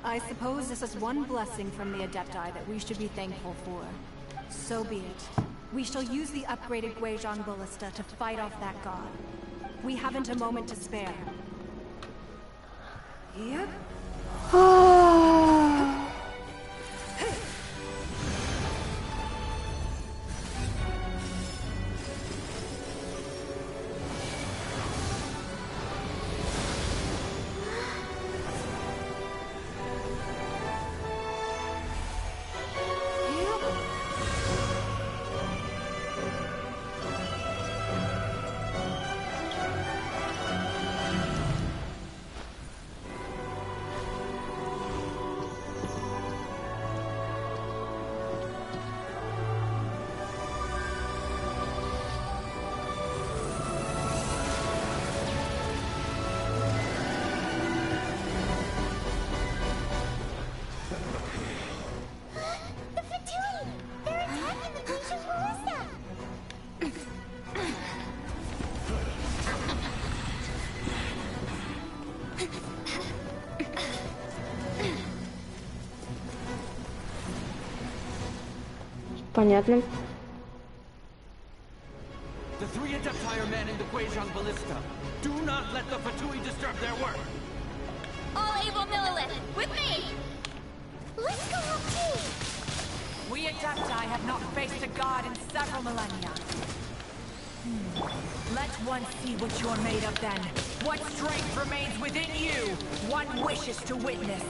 H: I suppose this is one blessing from the Adepti that we should be thankful for. So be it. We shall use the upgraded Guizhong Ballista to fight off that god. We haven't a moment to spare. Yep.
A: Понятно.
K: The three Adepti are men in the Guizhong Ballista. Do not let the Fatui disturb their work.
G: All able Millilith, with me!
B: Let's go up too!
J: We Adepti have not faced a god in several millennia. Let one see what you're made of then. What strength remains within you? One wishes to witness.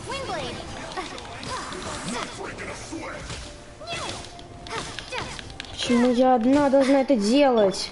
B: Windblade!
A: Почему я одна должна это делать?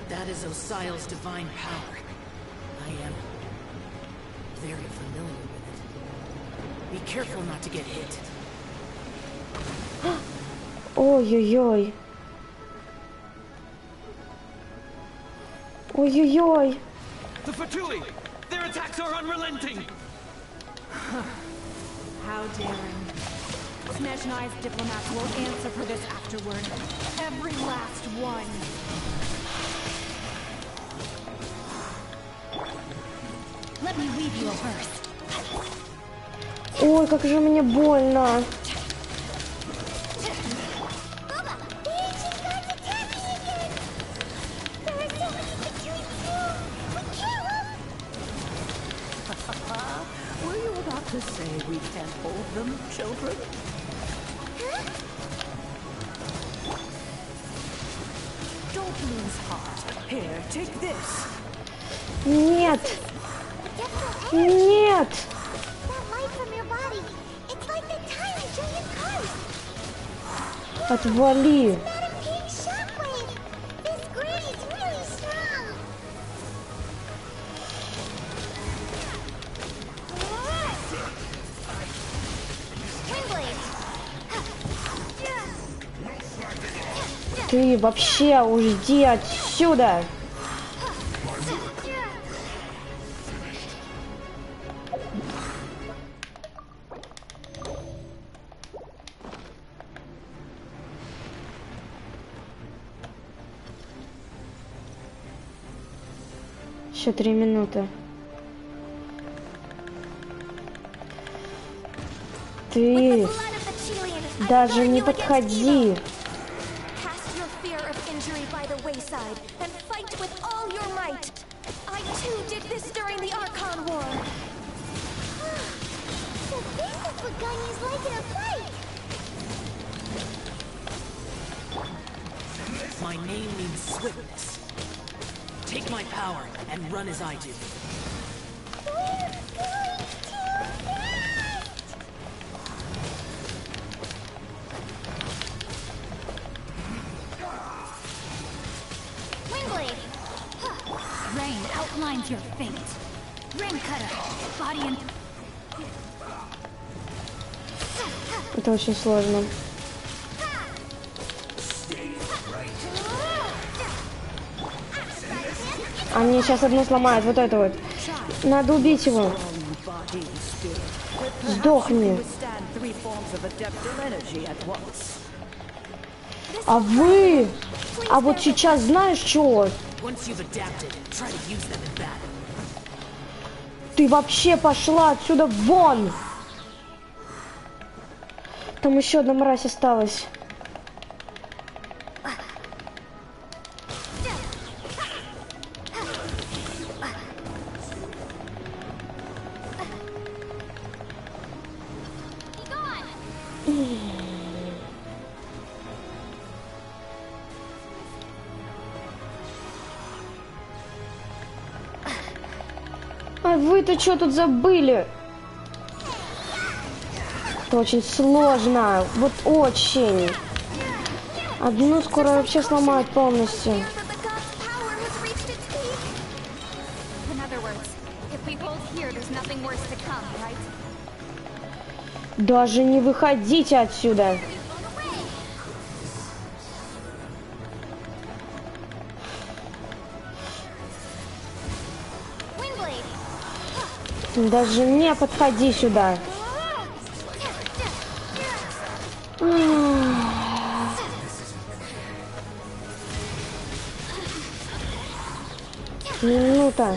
L: That is Osial's divine power. I am very familiar with it. Be careful not to get hit.
A: Ой-ой-ой. Ой-ой-ой.
K: The Fatui! Their attacks are unrelenting!
H: How daring. Snezhnai's diplomats will answer for this afterward. Every last one.
G: Let me weave you a verse.
A: Ой, как же мне больно.
B: Baba, the ancient gods attacking again! There are so many Fatui too! We kill them!
L: Were you about to say we can't hold them, children?
B: Huh?
L: Don't lose heart. Here, take this.
A: Нет.
B: Adeptal energy!
A: Нет.
B: That light from your body, it's like the time until you curse!
A: Отвали.
B: Not a pink shockwave! This green is really strong! Windblade!
A: Ты вообще уйди отсюда. Еще 3 минуты. Ты даже не подходи.
D: Cast your fear of injury by the wayside and fight with all your might. I too did this during the Archon War.
B: So this is what Ganya's like in a fight!
L: My name means swiftness. Take my power and run as I do.
B: We're going too fast! Windblade!
G: Rain outlines your fate. Rim cutter, body and...
A: Это очень сложно. Они сейчас одну сломают, вот это вот. Надо убить его. Сдохни. А вы? А вот сейчас знаешь что? Ты вообще пошла отсюда вон! Там еще одна мразь осталась. А вы-то что тут забыли? Это очень сложно. Вот очень. Одну скоро вообще сломают полностью. Даже не выходите отсюда. Даже не подходи сюда. Минута.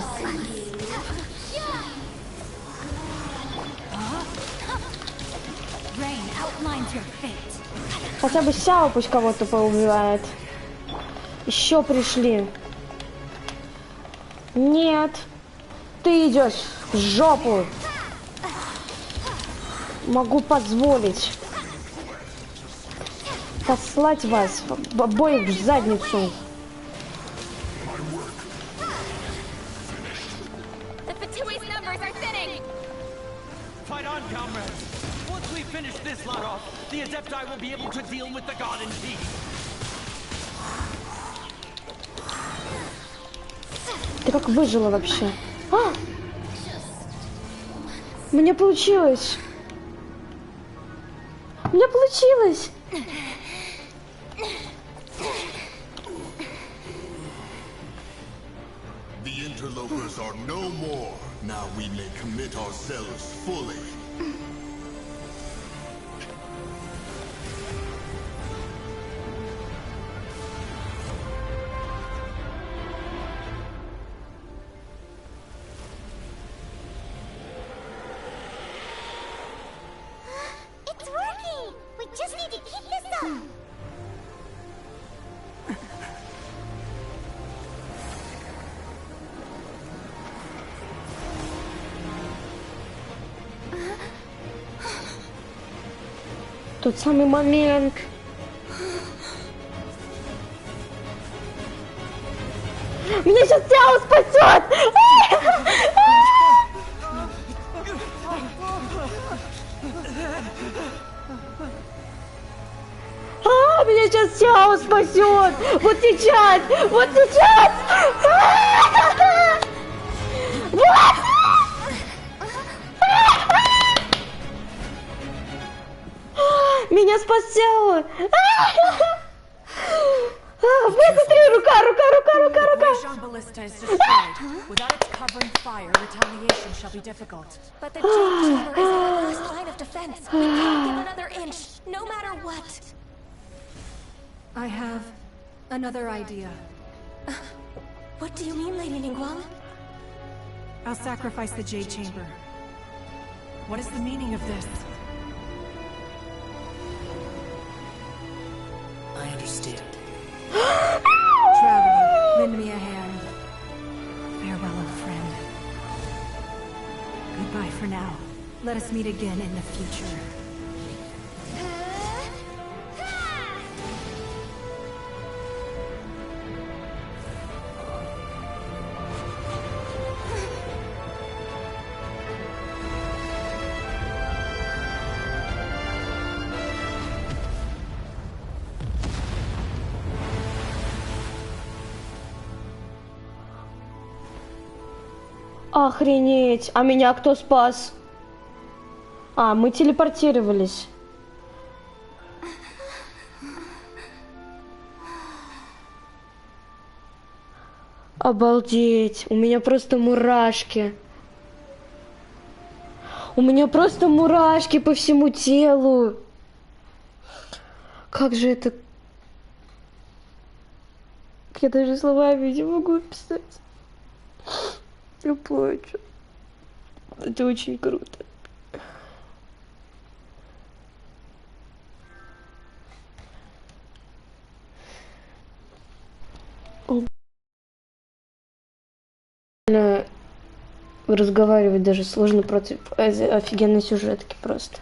A: Хотя бы Сяо пусть кого-то поубивает. Еще пришли. Нет. Ты идешь в жопу. Могу позволить послать вас обоих в задницу. Ты как выжила вообще? А! Мне получилось! У меня получилось!
M: The interlopers are no more. Now we may commit ourselves fully.
B: It's working! We just need to keep this up!
A: Тот самый момент. Меня сейчас Сяо спасет! Меня сейчас Сяо спасет! Вот сейчас! Вот сейчас! Вот! Меня спас Сяо! Быстрее! Рука!
J: Ballista is destroyed. Without its covering fire, retaliation shall be difficult.
D: But the jade chamber is our last line of defense. We can't give another inch, no matter what.
H: I have another idea.
D: What do you mean, Lady Ningguang?
H: I'll sacrifice the jade chamber.
J: What is the meaning of this?
L: I understand.
H: Traveler, lend me a hand. Farewell, old friend. Goodbye for now. Let us meet again in the future.
A: Охренеть! А меня кто спас? А, мы телепортировались. Обалдеть! У меня просто мурашки. У меня просто мурашки по всему телу. Как же это... Я даже словами не могу описать. Я плачу. Это очень круто. Разговаривать даже сложно против офигенной сюжетки просто.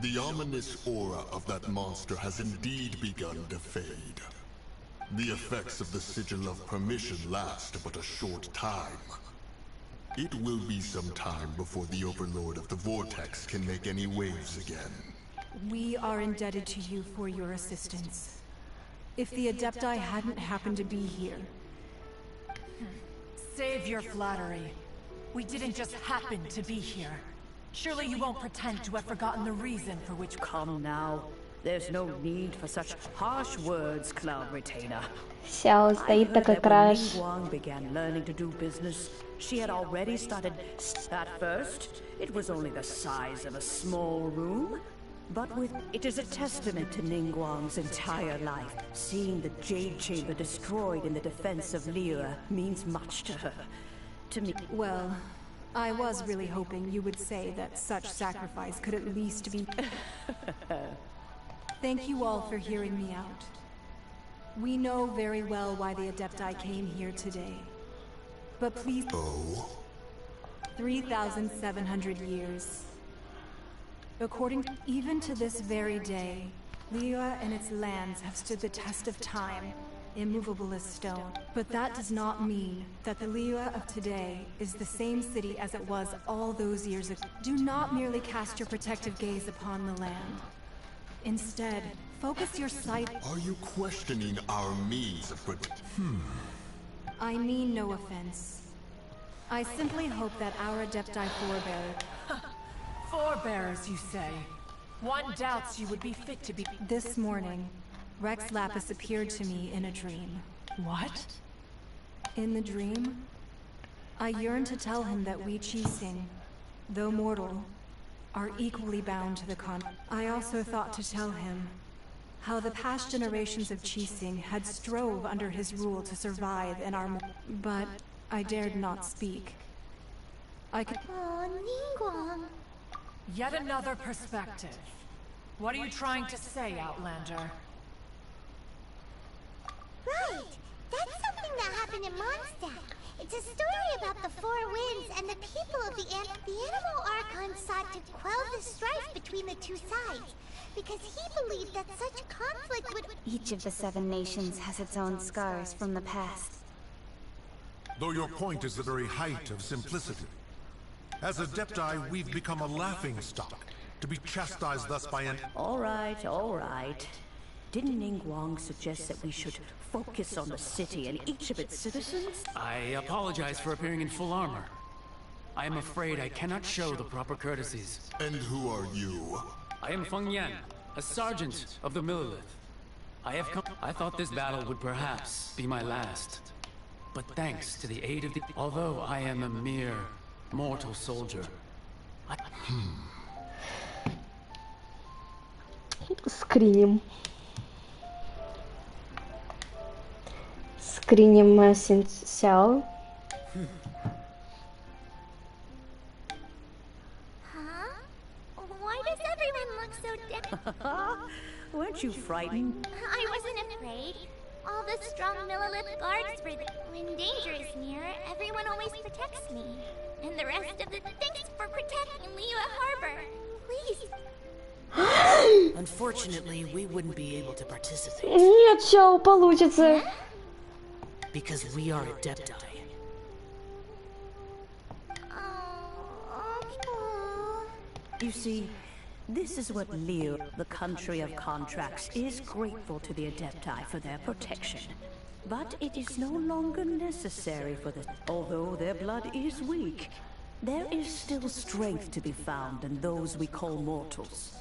M: The ominous aura of that monster has indeed begun to fade. The effects of the Sigil of Permission last but a short time. It will be some time before the Overlord of the Vortex can make any waves again.
H: We are indebted to you for your assistance. If the Adepti hadn't happened to be here...
J: Save your flattery. We didn't just happen to be here. Surely you won't pretend to have forgotten the reason for which...
N: Come now. There's no need for such harsh words, Cloud Retainer.
A: Сяо стоит такой краш.
N: When Ningguang began learning to do business, she had already started. At first, it was only the size of a small room. But it is a testament to Ningguang's entire life. Seeing the Jade Chamber destroyed in the defense of Liyue means much to her. To me...
H: Well, I was really hoping you would say that such sacrifice could at least be... Thank you all for hearing me out. We know very well why the Adepti came here today. But please...
M: Oh?
H: 3,700 years. According even to this very day, Liyue and its lands have stood the test of time, immovable as stone. But that does not mean that the Liyue of today is the same city as it was all those years ago. Do not merely cast your protective gaze upon the land. Instead, focus your sight...
M: Are you questioning our means of
H: I mean no offense. I simply hope that our Adepti forebear...
J: Forebearers, you say? One doubts you would be fit to be...
H: This morning, Rex Lapis appeared to me in a dream.
J: What?
H: In the dream, I yearned to tell him that we Qixing, though mortal, are equally bound to the con. I also thought to tell him how the past generations of Qixing had strove under his rule to survive in our... But I dared not speak. I could...
B: Oh, Ningguang.
J: Yet another perspective. What are you trying to say, Outlander?
B: Right! That's something that happened in Mondstadt. It's a story about the Four Winds and the people of the Animal Archon sought to quell the strife between the two sides, because he believed that such conflict would...
I: Each of the 7 nations has its own scars from the past.
O: Though your point is the very height of simplicity. As Adepti, we've become a laughingstock, to be chastised thus by an...
N: All right, all right. Didn't Ningguang suggest that we should focus on the city and each of its citizens?
K: I apologize for appearing in full armor. I am afraid I cannot show the proper courtesies.
M: And who are you?
K: I am Feng Yan, a sergeant of the Millelith. I thought this battle would perhaps be my last. But thanks to the aid of the... Although I am a mere mortal soldier,
A: Скриним. Скриним Сяо.
B: Huh? Why does everyone look so dead?
N: Weren't you frightened?
B: I wasn't afraid. All the strong Millelith guards were there. When danger is near, everyone always protects me. And the rest of the... Thanks for protecting Liyue Harbor. Please.
L: Unfortunately, we wouldn't be able to participate.
A: Нет, Сяо, получится.
L: Because we are Adepti.
N: You see, this is what Liyue, the country of contracts, is grateful to the Adepti for their protection. But it is no longer necessary for this. Although their blood is weak, there is still strength to be found in those we call mortals.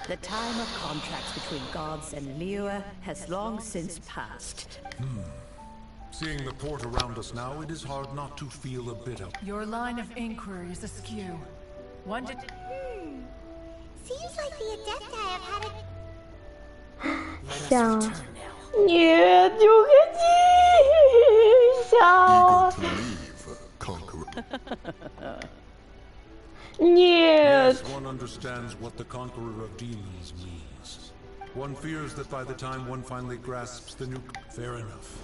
N: The time of contracts between gods and Liyue has long since passed.
O: Seeing the port around us now, it is hard not to feel a bit of...
J: Your line of inquiry is askew. One did...
B: Seems like the Adepti have had a...
A: Сяо. Нет, не уходи! Сяо. Нет.
O: Yes, one understands what the conqueror of demons means. One fears that by the time one finally grasps the new... Fair enough.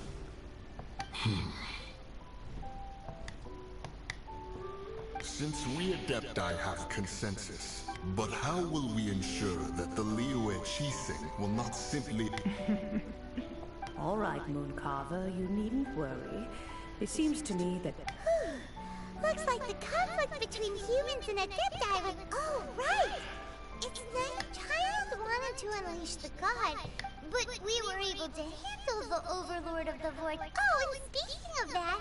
M: Since we Adepti have consensus, But how will we ensure that the Liyue Qixing will not simply...
N: All right, Mooncarver, you needn't worry. It seems to me that...
B: Looks like the conflict between humans and Adepti was... Oh, right! It's that child wanted to unleash the god, but we were able to handle the Overlord of the Void. Oh, and speaking of that...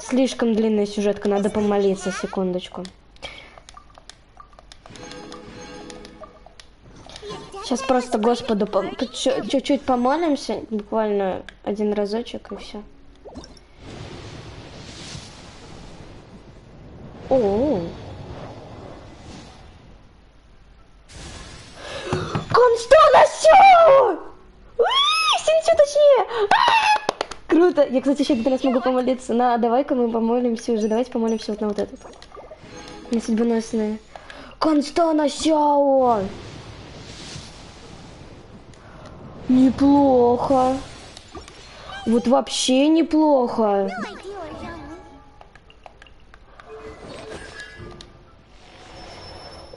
A: Слишком длинная сюжетка, надо помолиться, секундочку. Сейчас просто Господу чуть-чуть помолимся, буквально один разочек и все. О, Констанасю! Синчу точнее! Круто! Я, кстати, еще один раз могу помолиться. Давай-ка мы помолимся уже. Давайте помолимся вот на вот этот. На судьбоносные. Констанасяо! Неплохо. Вот вообще неплохо.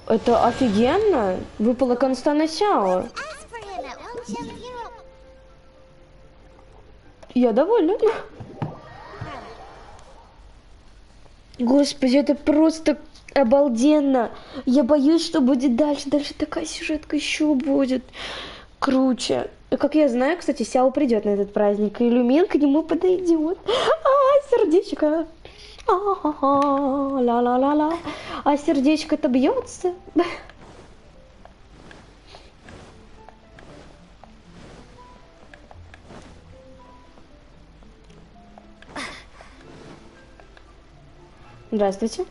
A: Это офигенно. Выпала Констанасяо. Я довольна. Господи, это просто обалденно. Я боюсь, что будет дальше. Дальше такая сюжетка еще будет круче. Как я знаю, кстати, Сяо придет на этот праздник, и Люмин к нему подойдет. Сердечко. Ла-ла-ла-ла. А сердечко-то бьется. Здравствуйте.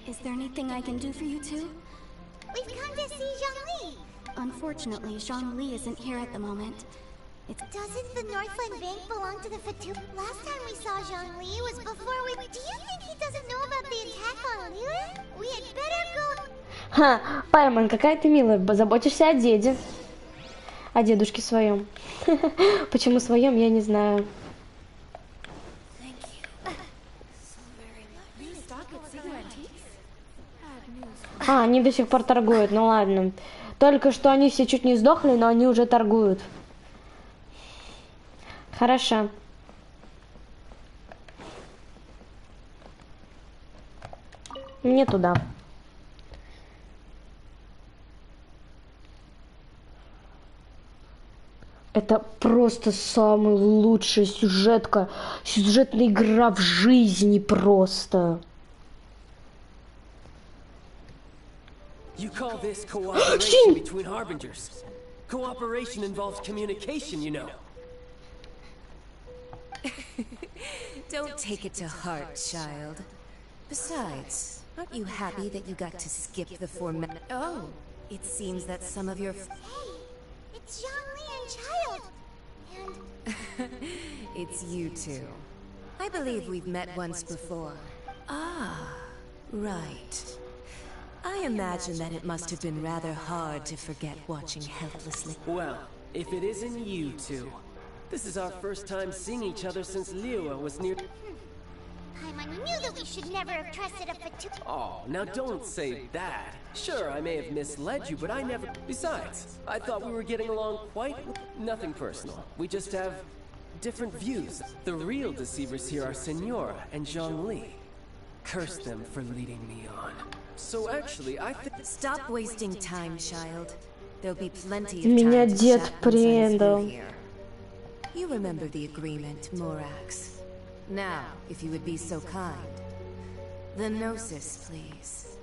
P: Is there anything I can do for you two?
B: We've come to see Zhongli.
P: Unfortunately, Zhongli isn't here at the moment.
B: Doesn't the Northland Bank belong to the Fatu? Last time we saw Zhongli was before we... Do you think he doesn't know about the attack on Liyue? We had better go...
A: Ха, Пайман, какая ты милая. Заботишься о деде. О дедушке своем. Почему своем, я не знаю. Они до сих пор торгуют, ну ладно. Только что они все чуть не сдохли, но они уже торгуют. Хорошо. Мне туда. Это просто самая лучшая сюжетка. Сюжетная игра в жизни просто.
F: You call this cooperation between harbingers? Cooperation involves communication, you know.
Q: Don't take it to heart, child. Besides, aren't you happy that you got to skip the format? Oh, it seems that some of your...
B: Hey, it's Zhongli and Child. And...
Q: It's you two. I believe we've met once before. Ah, right. I imagine that it must have been rather hard to forget watching helplessly.
F: Well, if it isn't you two. This is our first time seeing each other since Liyue was near...
B: I knew that we should never have trusted a Fatu...
F: Oh, now don't say that. Sure, I may have misled you, but I never... Besides, I thought we were getting along quite... Nothing personal. We just have different views. The real deceivers here are Senora and Zhongli. Curse them for leading me on. So actually, I think...
Q: Stop wasting time, child. There'll be plenty of
A: Меня
Q: time to
A: дед
Q: chat
A: предал.
Q: here. You remember the agreement, Morax. Now, if you would be so kind. The Gnosis, please.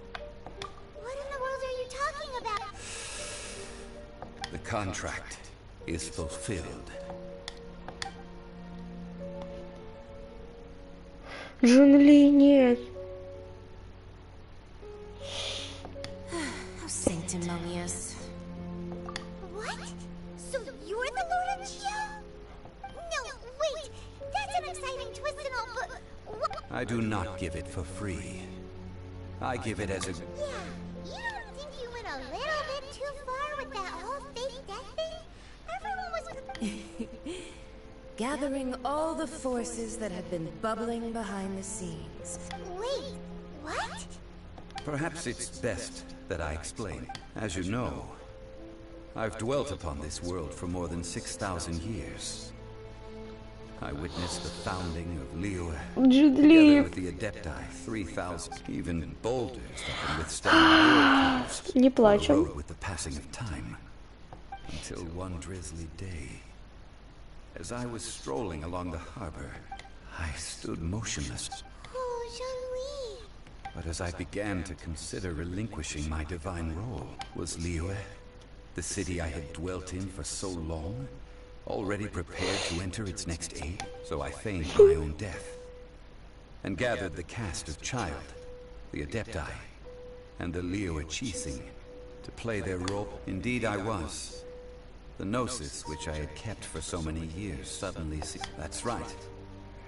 B: What in the world are you talking about?
C: The contract is fulfilled.
A: Джунли, нет.
Q: How sanctimonious.
B: What? So you're the Lord of Geo? No, wait. That's an exciting twist and all, but... What?
C: I do not give it for free. I give it as a...
B: Yeah, you don't think you went a little bit too far with that whole fake death thing? Everyone was...
Q: Gathering all the forces that have been bubbling behind the scenes.
B: Wait, what?
C: Perhaps it's best that I explain. As you know, I've dwelt upon this world for more than 6,000 years. I witnessed the founding of Liyue, together with the Adepti, 3,000, even boulders that can withstand whirlpools, erode with the passing of time. Until one drizzly day, as I was strolling along the harbor, I stood motionless.
B: Oh, Zhongli.
C: But as I began to consider relinquishing my divine role, was Liyue, the city I had dwelt in for so long, already prepared to enter its next age? So I feigned my own death, and gathered the cast of Child, the Adepti, and the Liyue Qixing to play their role. Indeed I was. The Gnosis, which I had kept for so many years, suddenly That's right.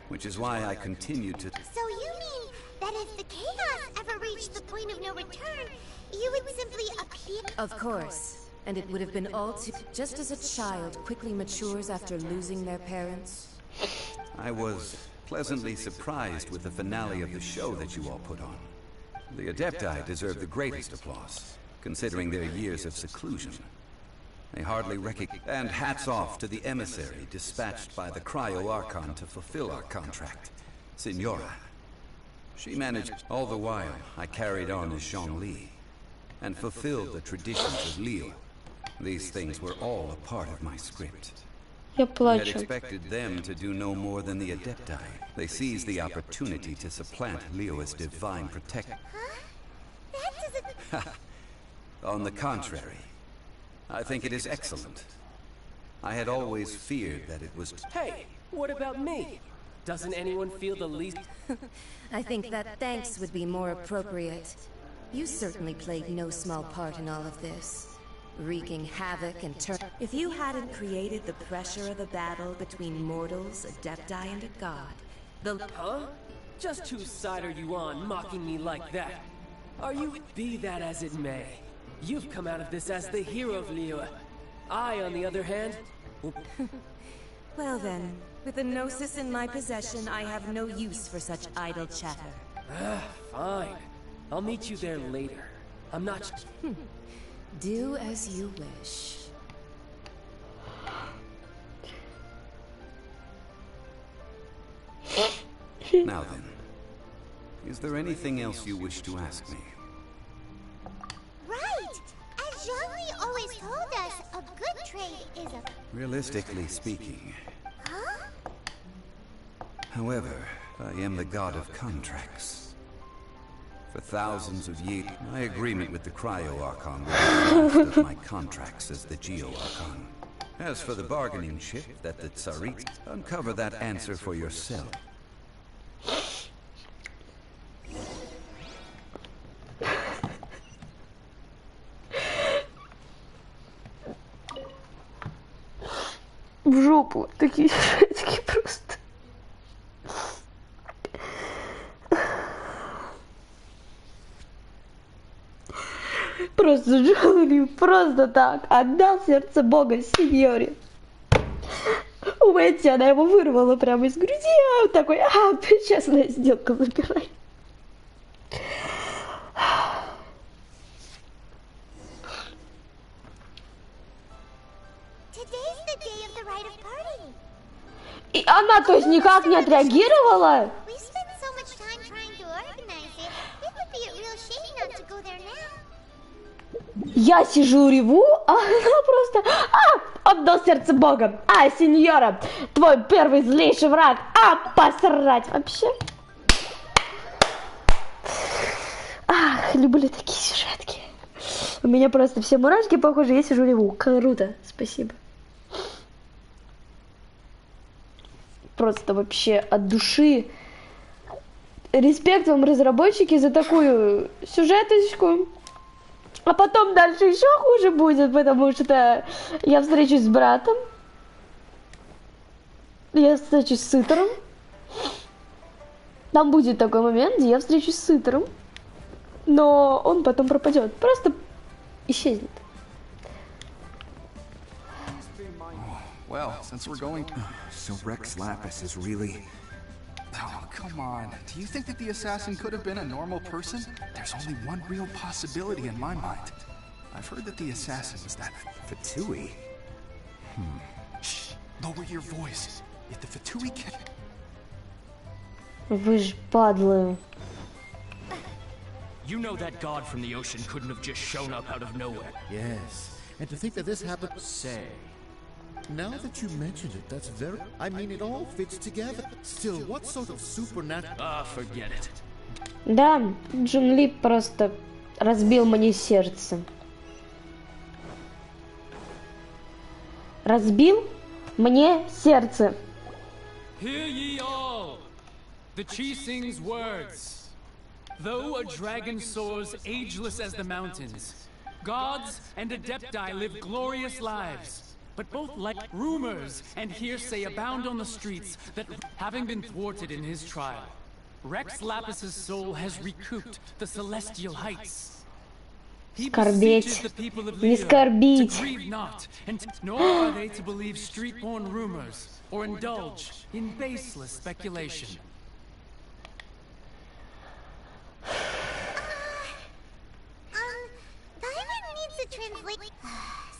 C: Which is why I continued to...
B: So you mean that if the chaos ever reached the point of no return, you would simply appear...
Q: Of course. And it would have been all too... Just as a child quickly matures after losing their parents.
C: I was pleasantly surprised with the finale of the show that you all put on. The Adepti deserve the greatest applause, considering their years of seclusion. They hardly recognize... And hats off to the emissary dispatched by the Cryo Archon to fulfill our contract, Signora. She managed... All the while, I carried on as Zhongli, and fulfilled the traditions of Liyue. These things were all a part of my script. I had expected them to do no more than the Adepti. They seized the opportunity to supplant Liyue's divine protector.
B: Huh? That doesn't...
C: On the contrary, I think it is excellent. I had always feared that it was...
F: Hey, what about me? Doesn't anyone feel the least...
Q: I think that thanks would be more appropriate. You certainly played no small part in all of this. Wreaking havoc and If you hadn't created the pressure of the battle between mortals, Adepti, and a god,
F: Huh? Just whose side are you on, mocking me like that? Are you... Be that as it may, you've come out of this as the hero of Liyue. I, on the other hand...
Q: Well then, with the Gnosis in my possession, I have no use for such idle chatter.
F: Fine. I'll meet you there later. I'm not...
Q: Do as you wish.
C: Now then, is there anything else you wish to ask me?
B: Right! As Zhongli always told us, a good trade is a...
C: Realistically speaking.
B: Huh?
C: However, I am the god of contracts. For thousands of years, my agreement with the Cryo Archon was the last of my contracts as the Geo Archon. As for the bargaining chip that the Tsarit, uncover that answer for yourself.
A: В жопу. Такие просто. Просто Джоли просто так отдал сердце Бога сеньоре. Уэти, она его вырвала прямо из груди, а он такой, честная сделка, забирай. И она, то есть, никак не отреагировала? Я сижу, реву, а она просто... Отдал сердце Бога. Сеньора, твой первый злейший враг. Посрать вообще. Люблю такие сюжетки. У меня просто все мурашки похожи, я сижу, реву. Круто, спасибо. Просто вообще от души. Респект вам, разработчики, за такую сюжеточку. А потом дальше еще хуже будет, потому что я встречусь с братом. Я встречусь с Итером. Там будет такой момент, где я встречусь с Итером. Но он потом пропадет. Просто исчезнет.
R: Well, since we're going... So Rex Lapis is really... Oh, come on. Do you think that the assassin could have been a normal person? There's only one real possibility in my mind. I've heard that the assassin was that Fatui. Shh! Lower your voice. If the Fatui can...
A: Вы ж падлы.
S: You know that god from the ocean couldn't have just shown up out of nowhere.
T: Yes, and to think that this happened... Say... Now that you mentioned it, that's very... I mean, it all fits together. Still, what sort of supernatural...
S: Forget it.
A: Да, Джун Ли просто разбил мне сердце. Разбил мне сердце.
K: Hear ye all, the Chi sings words. Though a dragon soars ageless as the mountains, gods and adepti live glorious lives. But both like rumors and hearsay abound on the streets that, having been thwarted in his trial, Rex Lapis's soul has recouped the celestial heights. He beseeches the people of Leo to grieve not, and nor are they to believe street-born rumors or indulge in baseless speculation.
B: Byron needs to translate.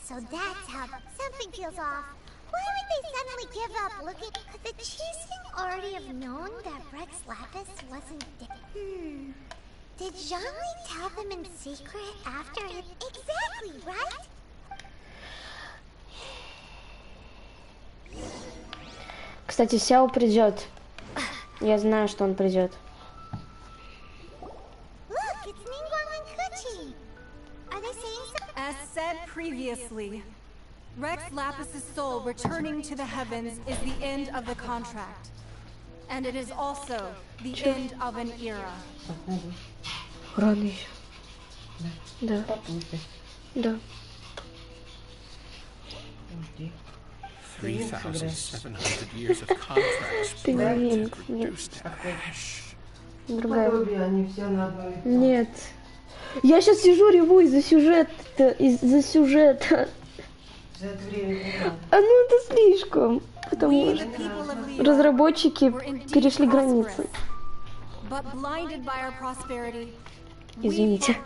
B: So that's how something feels off. Why would they suddenly give up looking? Could the Chising already have known that Rex Lapis wasn't dead? Did Zhongli tell them in secret after it? Exactly, right?
A: Кстати, Сяо придет. Я знаю, что он придет.
B: Look, it's Ningguang and Kuchi. Are they saying something?
H: As said previously, Rex Lapis's soul returning to the heavens is the end of the contract. And it is also the end of an era.
A: Рано еще. Да. Да.
E: 3,700 years of contracts
A: Нет.
E: reduced to ash.
A: Другая. Нет. Я сейчас сижу, реву из-за сюжета. Из-за сюжета. А ну это слишком. Потому что разработчики перешли границы. Извините.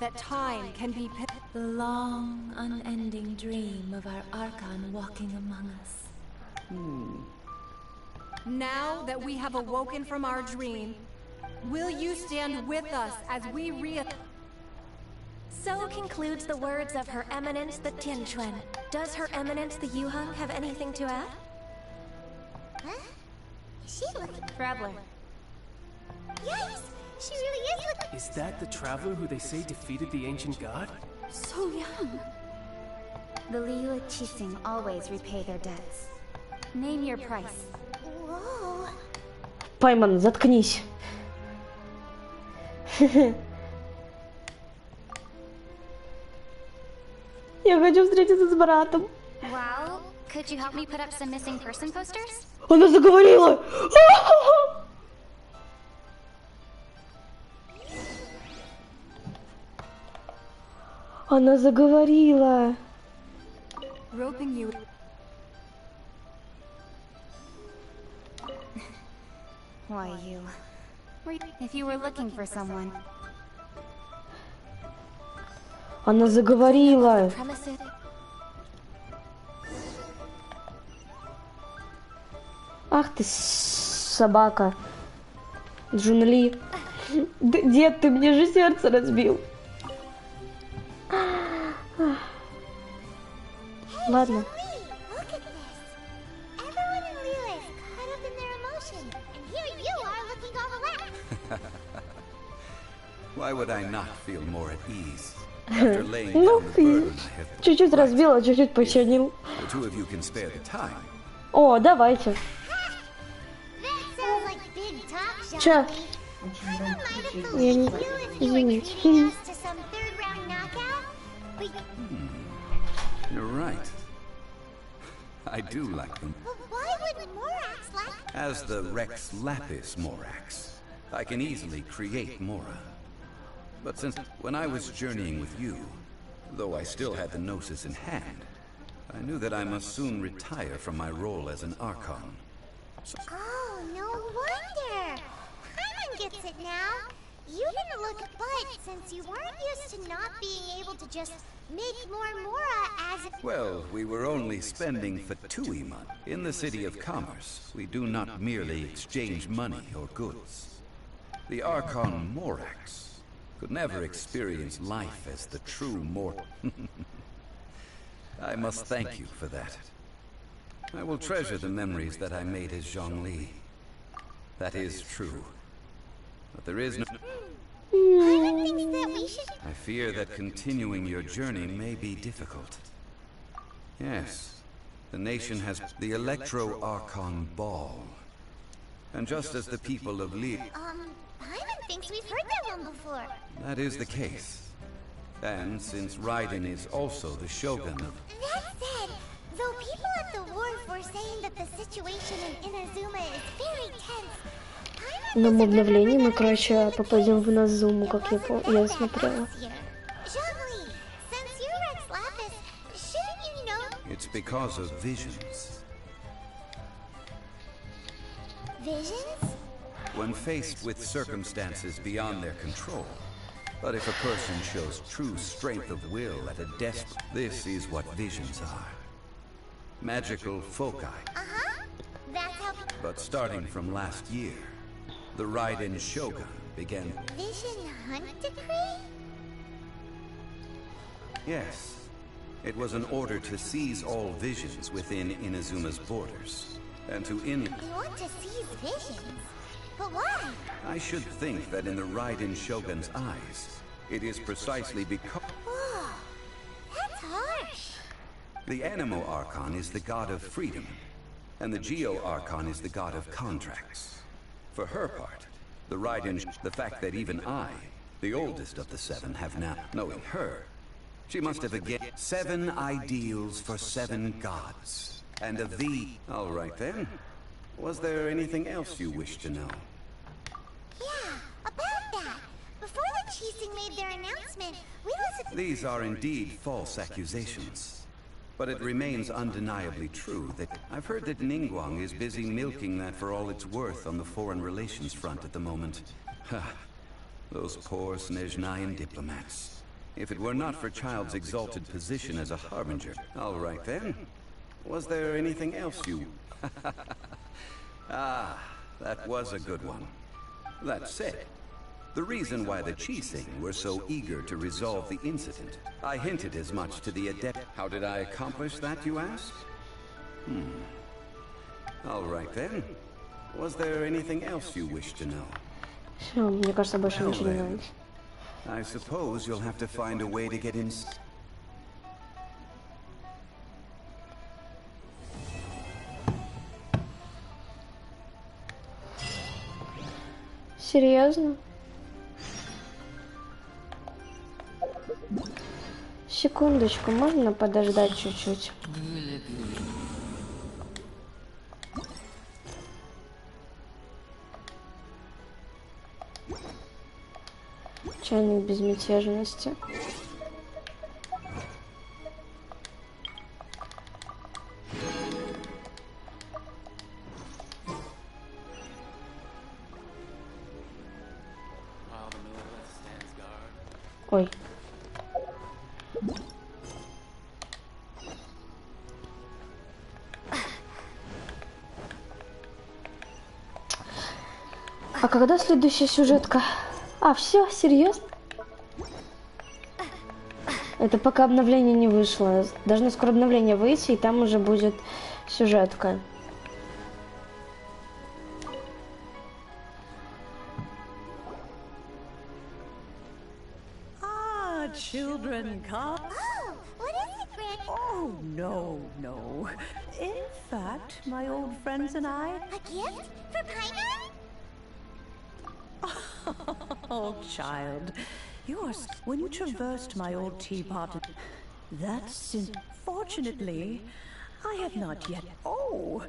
I: The long, unending dream of our Archon walking among us.
H: Now that we have awoken from our dream, will you stand with us as we
D: So concludes the words of Her Eminence the Tianquan. Does Her Eminence the Yuheng have anything to add?
B: Huh? Is she looking?
H: Traveler.
B: Yes, she really is looking.
F: Is that the traveler who they say defeated the ancient god?
I: So young. The Liyue Qixing always repay their debts. Name your price.
B: Whoa.
A: Пайман, заткнись. Я хочу встретиться с братом.
G: Wow, could you help me put up some missing person posters?
A: Она заговорила! Она заговорила.
H: Roping you.
I: Why you? If you were looking for someone.
A: Она заговорила. Ах ты собака. Джун Ли. Дед, ты мне же сердце разбил. Ладно.
C: Why would I not feel more at ease? After laying
A: Ну,
C: down the burden I have put
A: чуть-чуть разбила, чуть-чуть починил.
C: the two of you can spare the time.
A: О, давайте. Чё? Я не... Извините.
C: You're right. I do like them.
B: Why would Morax like?
C: As the Rex Lapis Morax, I can easily create Mora. But since when I was journeying with you, though I still had the Gnosis in hand, I knew that I must soon retire from my role as an Archon.
B: Oh, no wonder. Paimon gets it now. You didn't look but since you weren't used to not being able to just make more Mora as if...
C: Well, we were only spending Fatui money. In the City of Commerce, we do not merely exchange money or goods. The Archon Morax could never experience life as the true mortal. I must thank you for that. I will treasure the memories that I made as Zhongli. That is true. But there is no...
B: Paimon thinks that we should...
C: I fear that continuing your journey may be difficult. Yes, the nation has the Electro-Archon Ball. And just as the people of
B: Paimon thinks we've heard that one before.
C: That is the case. And since Raiden is also the Shogun of...
B: That said, though people at the wharf were saying that the situation in Inazuma is very tense,
A: В новом обновлении мы, короче, попадем в Иназуму, как я смотрела.
B: Zhongli, since you're Rex Lapis, shouldn't you know?
C: It's because of visions.
B: Visions?
C: When faced with circumstances beyond their control. But if a person shows true strength of will at a desperate... This is what visions are. Magical foci.
B: That's how...
C: But starting from last year, the Raiden Shogun began...
B: Vision Hunt Decree?
C: Yes. It was an order to seize all visions within Inazuma's borders. And to
B: You want to seize visions? But why?
C: I should think that in the Raiden Shogun's eyes, it is precisely because...
B: Whoa, that's harsh.
C: The Animo Archon is the god of freedom, and the Geo Archon is the god of contracts. For her part, the fact that even I, the oldest of the seven, have now, knowing her, she must have again 7 ideals for 7 gods, and of the... All right then. Was there anything else you wish to know?
B: Yeah, about that. Before the Qixing made their announcement, we listened...
C: These are indeed false accusations. But it remains undeniably true that I've heard that Ningguang is busy milking that for all it's worth on the foreign relations front at the moment. Ha! Those poor Snezhnayan diplomats. If it were not for Child's exalted position as a harbinger... All right then. Was there anything else you... Ah, that was a good one. That said, the reason why the Qixing were so eager to resolve the incident, I hinted as much to the adept. How did I accomplish that, you ask? All right then. Was there anything else you wish to know?
A: Все, мне кажется, больше ничего не надо.
C: I suppose you'll have to find a way to get in.
A: Серьезно? Секундочку, можно подождать чуть-чуть? Чайник безмятежности. Ой. А когда следующая сюжетка? А, все, серьезно? Это пока обновление не вышло. Должно скоро обновление выйти, и там уже будет сюжетка.
N: Children, come.
B: Oh, what is it, Granny?
N: Oh, no. In fact, my old friends and I...
B: A gift? For Paimon?
N: Oh, child. When you traversed my old teapot... That's... Fortunately, I have not yet... Oh!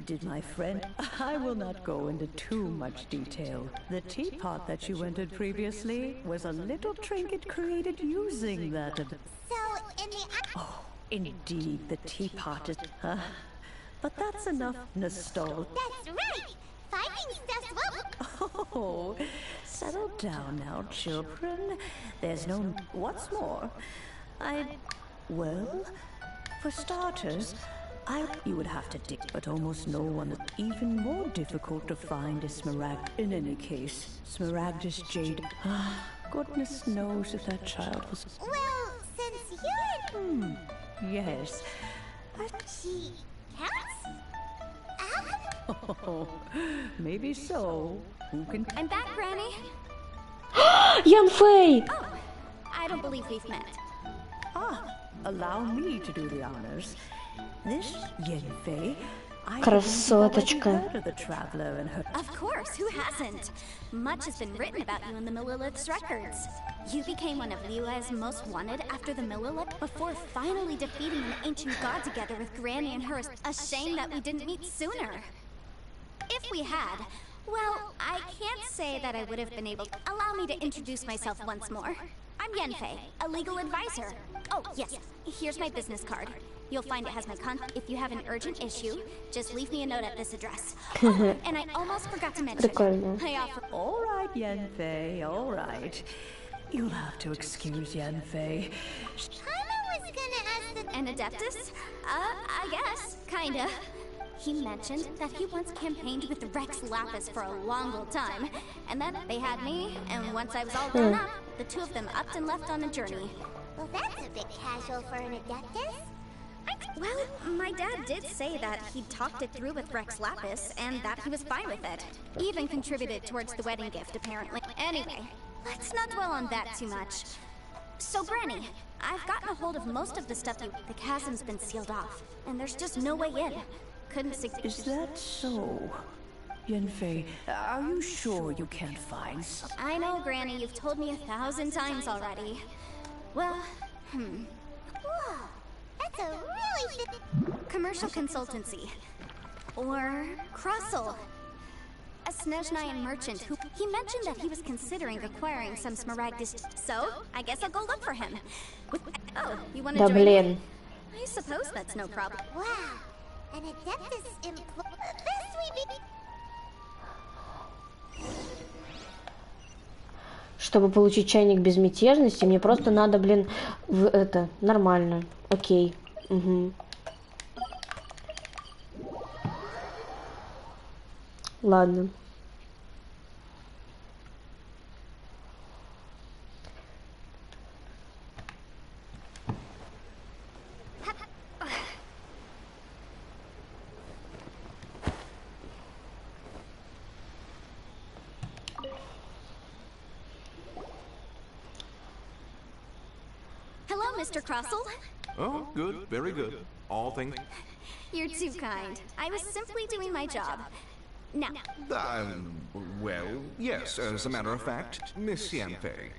N: Did my friend... I will not go into too much detail. The teapot that you entered previously was a little trinket created using that...
B: So, in the...
N: Oh, Indeed, the teapot is... but that's enough nostalgia.
B: That's right! Finding stuff's what...
N: Oh, settle down now, children. There's no... What's more, well, for starters, you would have to dig, but almost no one is even more difficult to find is Smaragd. In any case, Smaragdus jade. Goodness knows if that child was...
B: Well, since you're...
N: Yes.
B: She counts?
N: Oh, maybe so. Who can...
P: I'm back, Granny.
A: Янфэй!
P: Oh, I don't believe we've met.
N: Allow me to do the honors. This Yanfei,
A: Красоточка.
N: of the traveler and her...
P: Of course, who hasn't? Much has been written about you in the Millilith's records. You became one of Liyue's most wanted after the Millilith, before finally defeating an ancient god together with Granny and her. A shame that we didn't meet sooner. If we had, well, I can't say that I would have been able to. Allow me to introduce myself once more. I'm Yanfei, a legal advisor. Oh, yes, here's my business card. You'll find it has my If you have an urgent issue, just leave me a note at this address. Oh, and I almost forgot to mention, I offer...
N: All right, Yanfei, all right. You'll have to excuse Yanfei.
B: Paimon was gonna ask
P: An Adeptus? I guess, kinda. He mentioned that he once campaigned with Rex Lapis for a long time, and then they had me, and once I was all grown up, the two of them upped and left on a journey.
B: Well, that's a bit casual for an Adeptus.
P: Well, my dad did say that he'd talked it through with Rex Lapis, and that he was fine with it. Even contributed towards the wedding gift, apparently. Anyway, let's not dwell on that too much. So, Granny, I've gotten a hold of most of the stuff The chasm's been sealed off, and there's just no way in. Couldn't
N: Is that so? Yanfei, are you sure you can't find some?
P: I know, Granny, you've told me 1,000 times already. Well,
B: Whoa, that's a really...
P: Commercial consultancy. Or Crossel. A Snezhnayan merchant who... He mentioned that he was considering acquiring some Smaragdus... So, I guess I'll go look for him. Oh, you want to join me? I suppose that's no problem.
B: Wow, an Adeptus Best we be...
A: Чтобы получить чайник безмятежности, мне просто надо, блин, в это, нормально. Окей. Угу. Ладно.
P: Hello, Mr. Crossel.
U: Oh, good, very good. All things...
P: You're too kind. I was simply doing my job. Now...
U: well, yes, as a matter of fact, Miss Yanfei.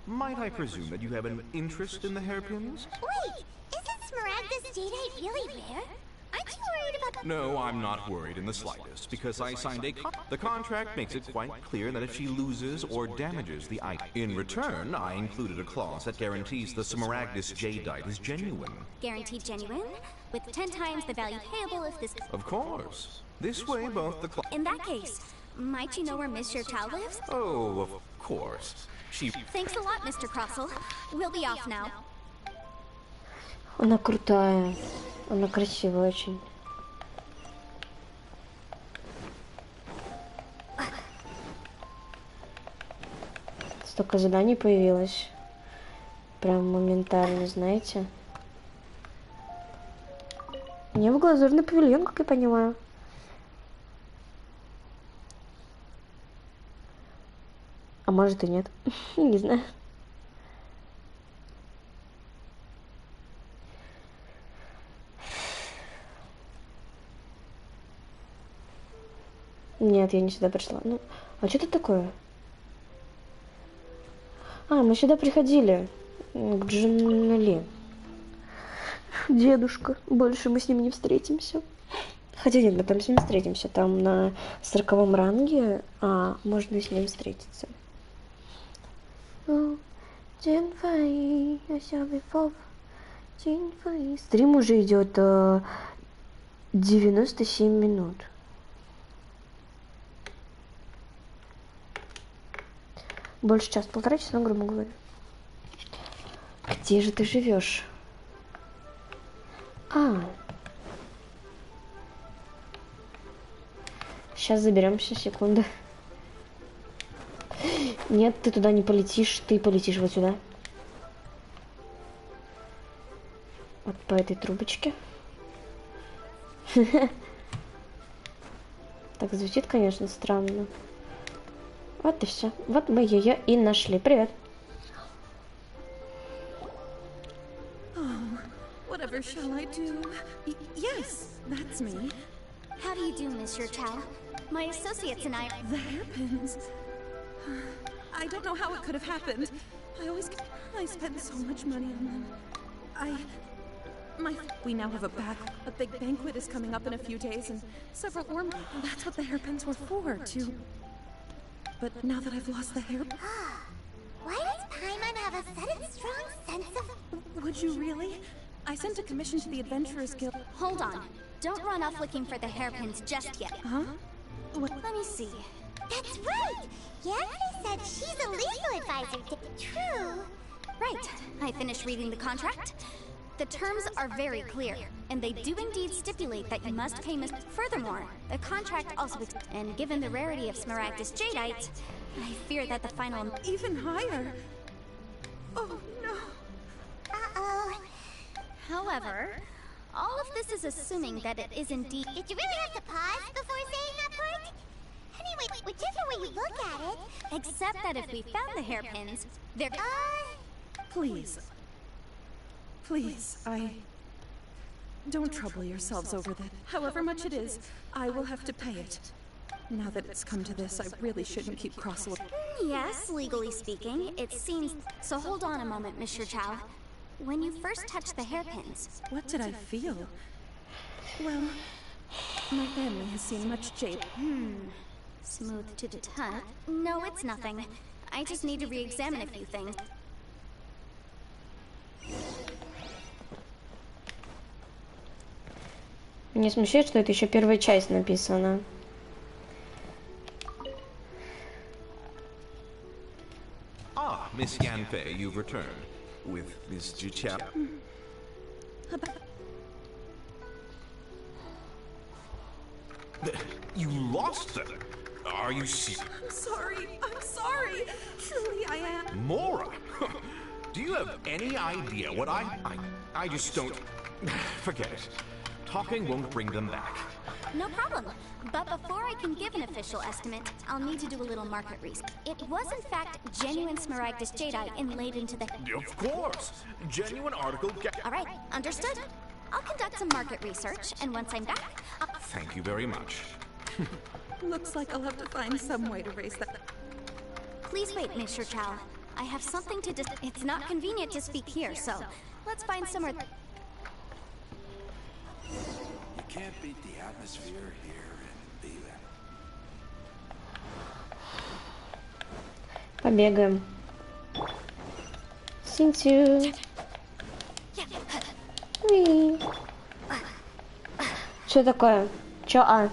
U: Might I presume that you have an interest in the hairpins?
B: Wait, isn't Smaragdus jadeite really rare? Aren't you worried about...
U: No, I'm not worried in the slightest, because I signed the contract makes it quite clear that if she loses or damages the item. In return, I included a clause that guarantees the Smaragdus jadeite is genuine.
P: Guaranteed genuine? With 10 times the value payable if this...
U: Of course. This way, both the
P: In that case, might you know where Miss Xiaotao lives?
U: Oh, of course. She...
P: Thanks a lot, Mr. Crossel. We'll be off now.
A: Она крутая. Она красивая очень. Столько заданий появилось. Прям моментально, знаете. Мне в глазурный павильон, как я понимаю. А может и нет. Не знаю. Нет, я не сюда пришла. Ну, а что это такое? А, мы сюда приходили. К Джинли. Дедушка. Больше мы с ним не встретимся. Хотя нет, мы там с ним встретимся. Там на 40-м ранге можно с ним встретиться. Стрим уже идет 97 минут. Больше час-полтора часа, грубо говоря. Где же ты живешь? Сейчас заберемся, секунду. Нет, ты туда не полетишь, ты полетишь вот сюда. Вот по этой трубочке. Так звучит, конечно, странно. Вот и все. Вот мы ее и нашли. Привет.
L: Whatever shall I do? Yes, that's me.
P: How do you do, Monsieur Chow? My associates and I...
L: The hairpins. I don't know how it could have happened. I spent so much money on them. We now have a big banquet is coming up in a few days, and several that's what the hairpins were for, too. But now that I've lost the hair...
B: Why does Paimon have a sudden strong sense of...
L: Would you really? I sent a commission to the Adventurers Guild.
P: Hold on. Don't run off looking for the hairpins just yet.
L: Huh? What?
P: Let me see.
B: That's right! Yanni said she's a legal advisor. True.
P: Right. I finished reading the contract. The terms are very clear, and they do indeed stipulate that you must pay Miss... Furthermore, the contract also... And given the rarity of Smaragdus Jadeite, I fear that the final...
L: Even higher? Oh, no.
B: Uh-oh.
P: However, all of this is assuming that it is indeed...
B: Did you really have to pause before saying that part? Anyway, whichever way you look at it...
P: Except that if we found the hairpins, they're...
L: Please. Please, Don't trouble yourselves over that. However much it is, I will have to pay it. Now that it's come to this, I really shouldn't keep cross-looking.
P: Yes, legally speaking, it seems... So hold on a moment, Monsieur Chow. When you first touched the hairpins...
L: What did I feel? Well, my family has seen much jade.
P: Smooth to the touch. No, it's nothing. I just need to re-examine a few things.
A: Меня смущает, что это еще первая часть написана.
U: Miss Yanfei, you've returned. With Miss Jichao. You lost them? Are you serious?
L: I'm sorry. Truly, I am.
U: Mora? Do you have any idea what I just don't... Forget it. Talking won't bring them back.
P: No problem. But before I can give an official estimate, I'll need to do a little market research. It was in fact genuine Smaragdus Jadeite inlaid into the...
U: Of course! Genuine article...
P: Alright, understood. I'll conduct some market research, and once I'm back,
U: Thank you very much.
L: Looks like I'll have to find some way to raise that...
P: Please wait, Monsieur Chow. I have something to It's not convenient to speak here, so let's find somewhere...
V: You can't beat the atmosphere here in Beelan.
A: Побегаем. Синтию. Что такое? Чё,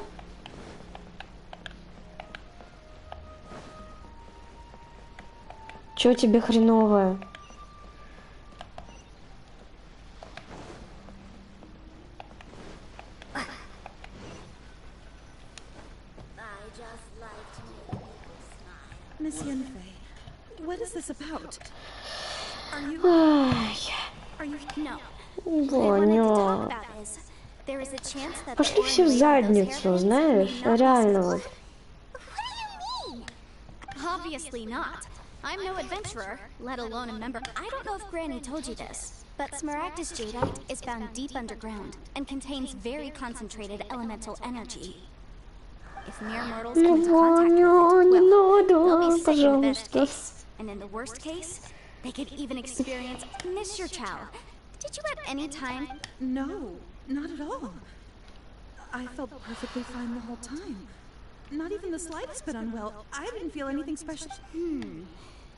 A: Чё тебе хреновое?
L: Miss Yanfei, what is this about? Are you...
P: No.
A: Ваня. Пошли все в задницу, знаешь? Реально вот.
P: Obviously not. I'm no adventurer, let alone a member. I don't know if Granny told you this, but Smaragdus Jadeite is found deep underground and contains very concentrated elemental energy. If mere mortals come into contact with it, well, they'll be sick in the best case. And in the worst case, they could even experience... Monsieur Chow, did you at any time...
L: No, not at all. I felt perfectly fine the whole time. Not even the slightest bit unwell. I didn't feel anything special.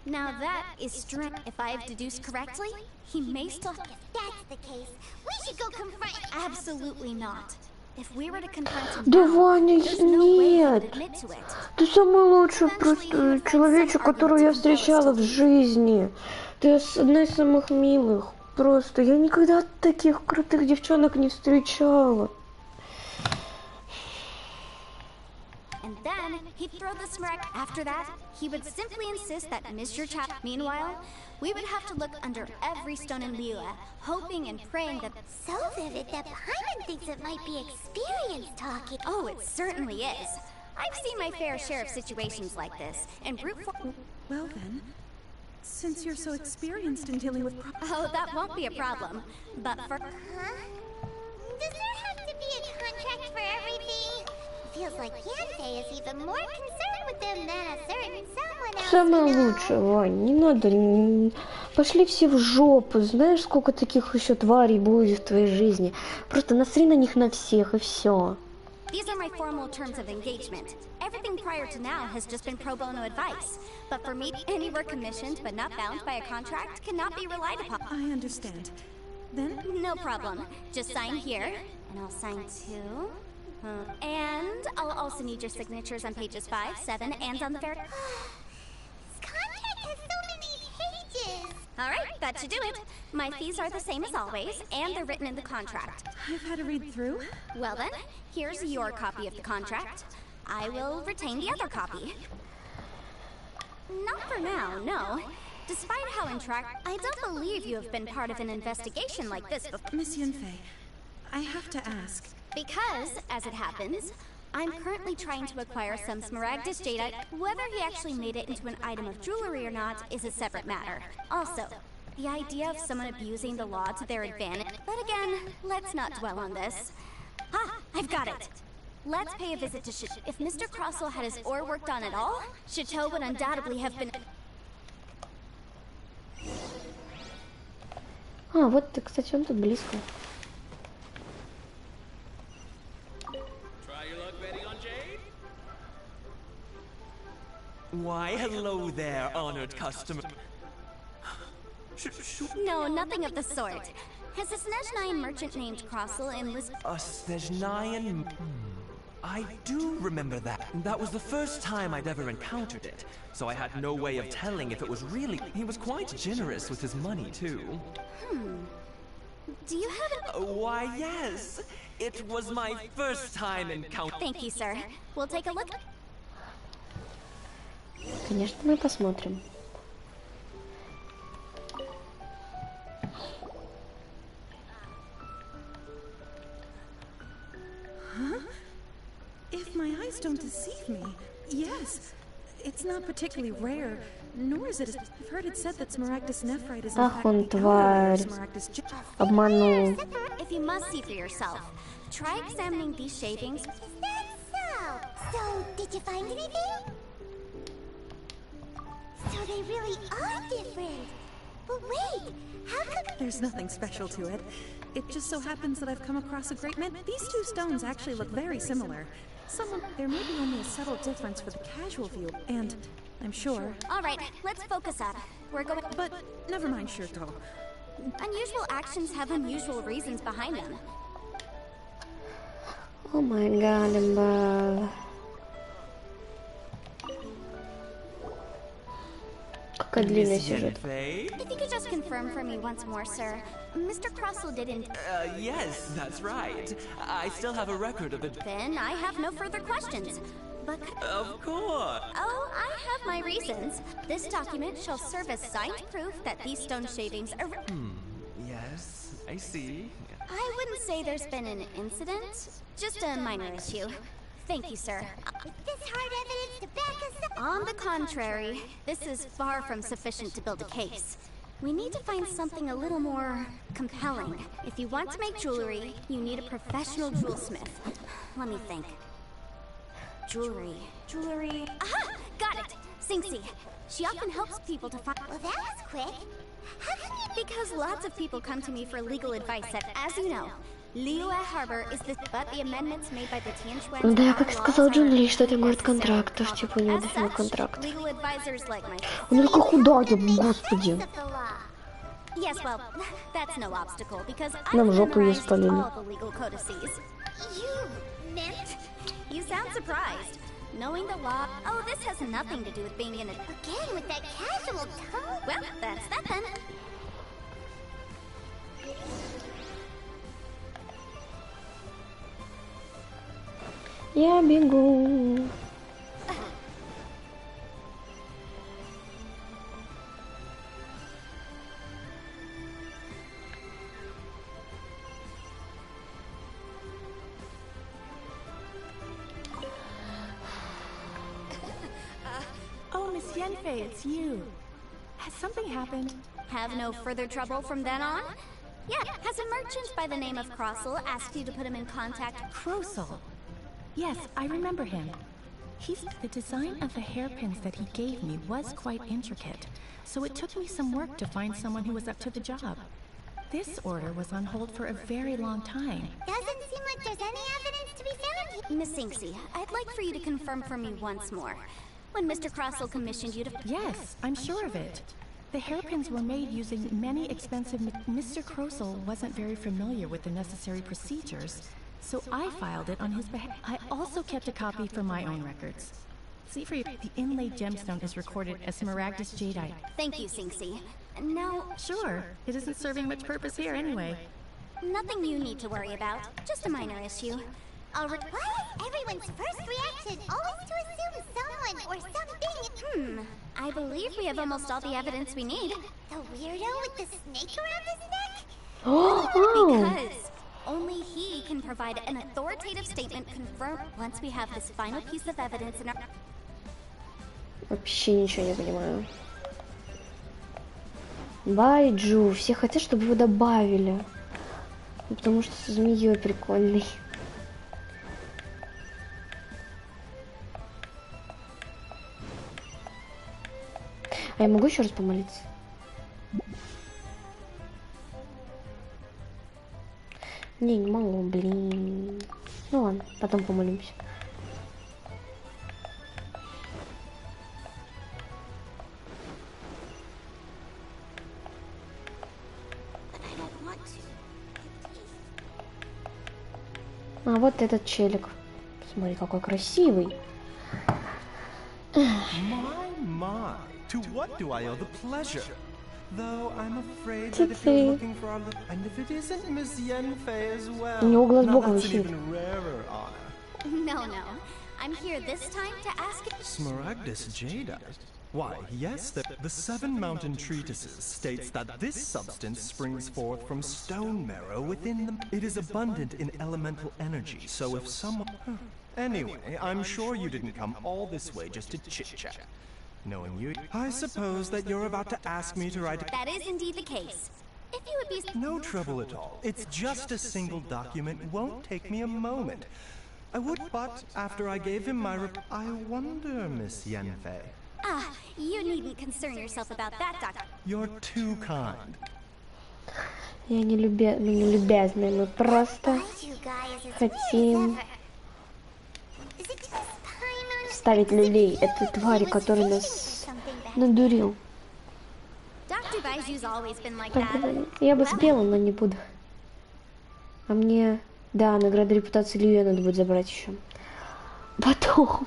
P: Now that is strange. If I've deduced correctly, he may still...
B: If that's the case, we should go confront...
P: Absolutely not. If we were to confront him
A: Да,
P: now,
A: Ваня,
P: there's no way he would
A: нет.
P: admit to it.
A: Ты самый лучший просто человечек, которого я встречала в жизни. Ты одна из самых милых. Просто я никогда таких крутых девчонок не встречала.
P: And then he'd throw the smirk. After that, he would simply insist that Mr. Chap. Meanwhile, we would have to look under every stone in Liyue, hoping and praying that...
B: So vivid that Paimon thinks it might be experience talking.
P: Oh, it certainly is. I've seen my fair share of situations like this, and brute force...
L: Well then, since you're so experienced in dealing with...
P: Oh, that won't be a problem. But for...
B: Huh? Does there have to be a contract for everything? Feels like Yansei is even more concerned with them than a certain someone else.
A: Самое лучшее, Вань, не надо... Пошли все в жопу. Знаешь, сколько таких еще тварей будет в твоей жизни? Просто насри на них на всех, и все.
P: These are my formal terms of engagement. Everything prior to now has just been pro bono advice. But for me, any work commissioned but not bound by a contract cannot be relied upon.
L: I understand. Then?
P: No problem. Just sign here, and I'll sign too. And I'll also need your signatures on pages 5, 7, and on the very...
B: This contract has so many pages.
P: Alright, that should do it. My fees are the same as always, and they're written in the contract.
L: I've had to read through.
P: Well then, here's your copy of the contract. I will retain the other copy. Not for now, no. Despite how I don't believe you have been part of an investigation like this before.
L: Miss Yunfei, I have to ask.
P: Because, as it happens, I'm currently trying to acquire some Smaragdus Jadeite. Whether he actually made it into an item of jewelry or not is a separate matter. Also, the idea of someone abusing the law to their advantage... But again, let's not dwell on this. Ah, I've got it! Let's pay a visit to Chateau. If Mr. Crossell had his ore worked on at all, Chateau would undoubtedly have been...
A: А, вот ты, кстати, он тут близко.
J: Why, hello there, honored customer.
P: No, nothing of the sort. Has a Snezhnayan merchant named Crossell enlisted...
J: A Snezhnayan? I do remember that. That was the first time I'd ever encountered it, so I had no way of telling if it was really... He was quite generous with his money, too.
P: Do you have an...
J: Why, yes. It was my first time encountering...
P: Thank you, sir. We'll take a look...
A: Конечно, мы посмотрим.
L: Huh? If my eyes don't deceive me, yes. It's not particularly rare, nor is it... I've heard it said that Smaragdus Nephrite is in fact
A: он
L: the
A: тварь.
L: Smaragdus Jadeite.
A: Обманул.
P: If you must see for yourself, try examining these shavings.
B: So, did you find anything? So they really are different. But wait, how could...
L: There's nothing special to it. It just so happens that I've come across a great many... These two stones actually look very similar. There may be only a subtle difference for the casual view, and I'm sure...
P: Alright, let's focus up. We're going...
L: But never mind, Shirto.
P: Unusual actions have unusual reasons behind them.
A: Oh my god, Emma. Какая длинная сюжетка.
P: If you could just confirm for me once more, sir. Mr. Crossell didn't...
J: Yes, that's right. I still have a record of it.
P: Then I have no further questions. But...
J: Of course.
P: Oh, I have my reasons. This document shall serve as signed proof that these stone shavings are...
J: Yes, I see.
P: I wouldn't say there's been an incident. Just a minor issue. Thank you, sir.
B: Is this hard evidence to back us up?
P: On the contrary, this is far from sufficient to build a case. We need to find something a little more compelling. If you want to make jewelry, you need a professional jewelsmith. Let me think. Jewelry. Aha! Got it! Singsi. She often helps people to find...
B: Well, that was quick. How come you...
P: Because lots of people come to me for legal advice that, as you know,
A: Да, как сказал Джун Ли, что это город контрактов, типа у него дофига контрактов. Она такая худая, господи. Нам жопу ей спалили.
P: Knowing the law, oh, this has nothing to do with being in it. Again, with that casual tone. Well, that's that then.
A: Я бегу.
H: Oh, Miss Yenfei, it's you. Has something happened?
P: Have no further trouble from then on? Yeah, has a merchant by the name of Crossel asked you to put him in contact?
M: Crossel? Yes, I remember him. The design of the hairpins that he gave me was quite intricate, so it took me some work to find someone who was up to the job. This order was on hold for a very long time.
B: Doesn't seem like there's any evidence to be found here.
P: Miss Inksy, I'd like for you to confirm for me once more. When Mr. Crossel commissioned you to...
M: Yes, I'm sure of it. The hairpins were made using many expensive... Mr. Crossel wasn't very familiar with the necessary procedures, so I filed it on his behalf. I also kept a copy for my own records. See for you, the inlaid gemstone is recorded as Smaragdus Jadeite.
P: Thank you, Sinksy. Now...
M: Sure, it isn't serving much purpose here anyway.
P: Nothing you need to worry about, just a minor issue.
B: Why is everyone's first reaction always to assume someone or something?
P: I believe we have almost all the evidence we need.
B: The weirdo with the snake around his neck?
P: Because only he can provide an authoritative statement confirmed once we have this final piece of evidence in our...
A: Вообще ничего не понимаю. Байджу, все хотят, чтобы его добавили. Потому что со змеей прикольный. А я могу еще раз помолиться? Не могу, блин. Ну ладно, потом помолимся. А вот этот челик. Смотри, какой красивый.
J: My, to what do I owe the pleasure? Though I'm afraid that if you're looking for our and if it isn't Miss Yenfei as well, now that's an even rarer honor.
P: No. I'm here this time to ask...
J: Smaragdus Jadeite? Why, yes, the 7 mountain treatises states that this substance springs forth from stone marrow within them. It is abundant in elemental energy, so if someone... Anyway, I'm sure you didn't come all this way just to chit-chat. Knowing you, I suppose that you're about to ask me to write...
P: That is indeed the case. If you would be...
J: No trouble at all. It's just a single document. Won't take me a moment. I would, but after I gave him my... I wonder, Miss Yenfei.
P: You needn't concern yourself about that, Doctor.
J: You're too kind.
A: Я не любезная, мы просто хотим ставить люлей этой твари, который нас надурил. Я бы спела, но не буду. А мне, да, награду репутации Лию надо будет забрать еще. Потом.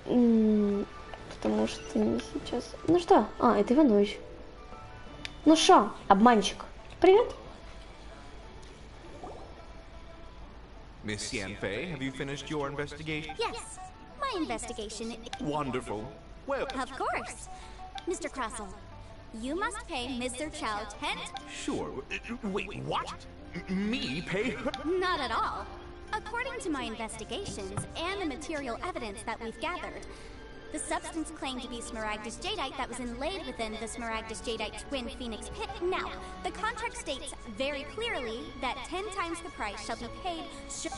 A: Потому что не сейчас. Ну что? Это Иванович. Ну шо, обманщик. Привет.
U: Miss Yenfei, have you finished your investigation?
P: Yes, my investigation.
U: Wonderful. Well,
P: of course. Mr. Crossel, you must pay Mr. Chow 10...
U: Sure. Wait, what? Me pay her?
P: Not at all. According to my investigations and the material evidence that we've gathered, the substance claimed to be Smaragdus Jadeite that was inlaid within the Smaragdus Jadeite Twin Phoenix Pit. Now, the contract states very clearly that 10 times the price shall be paid...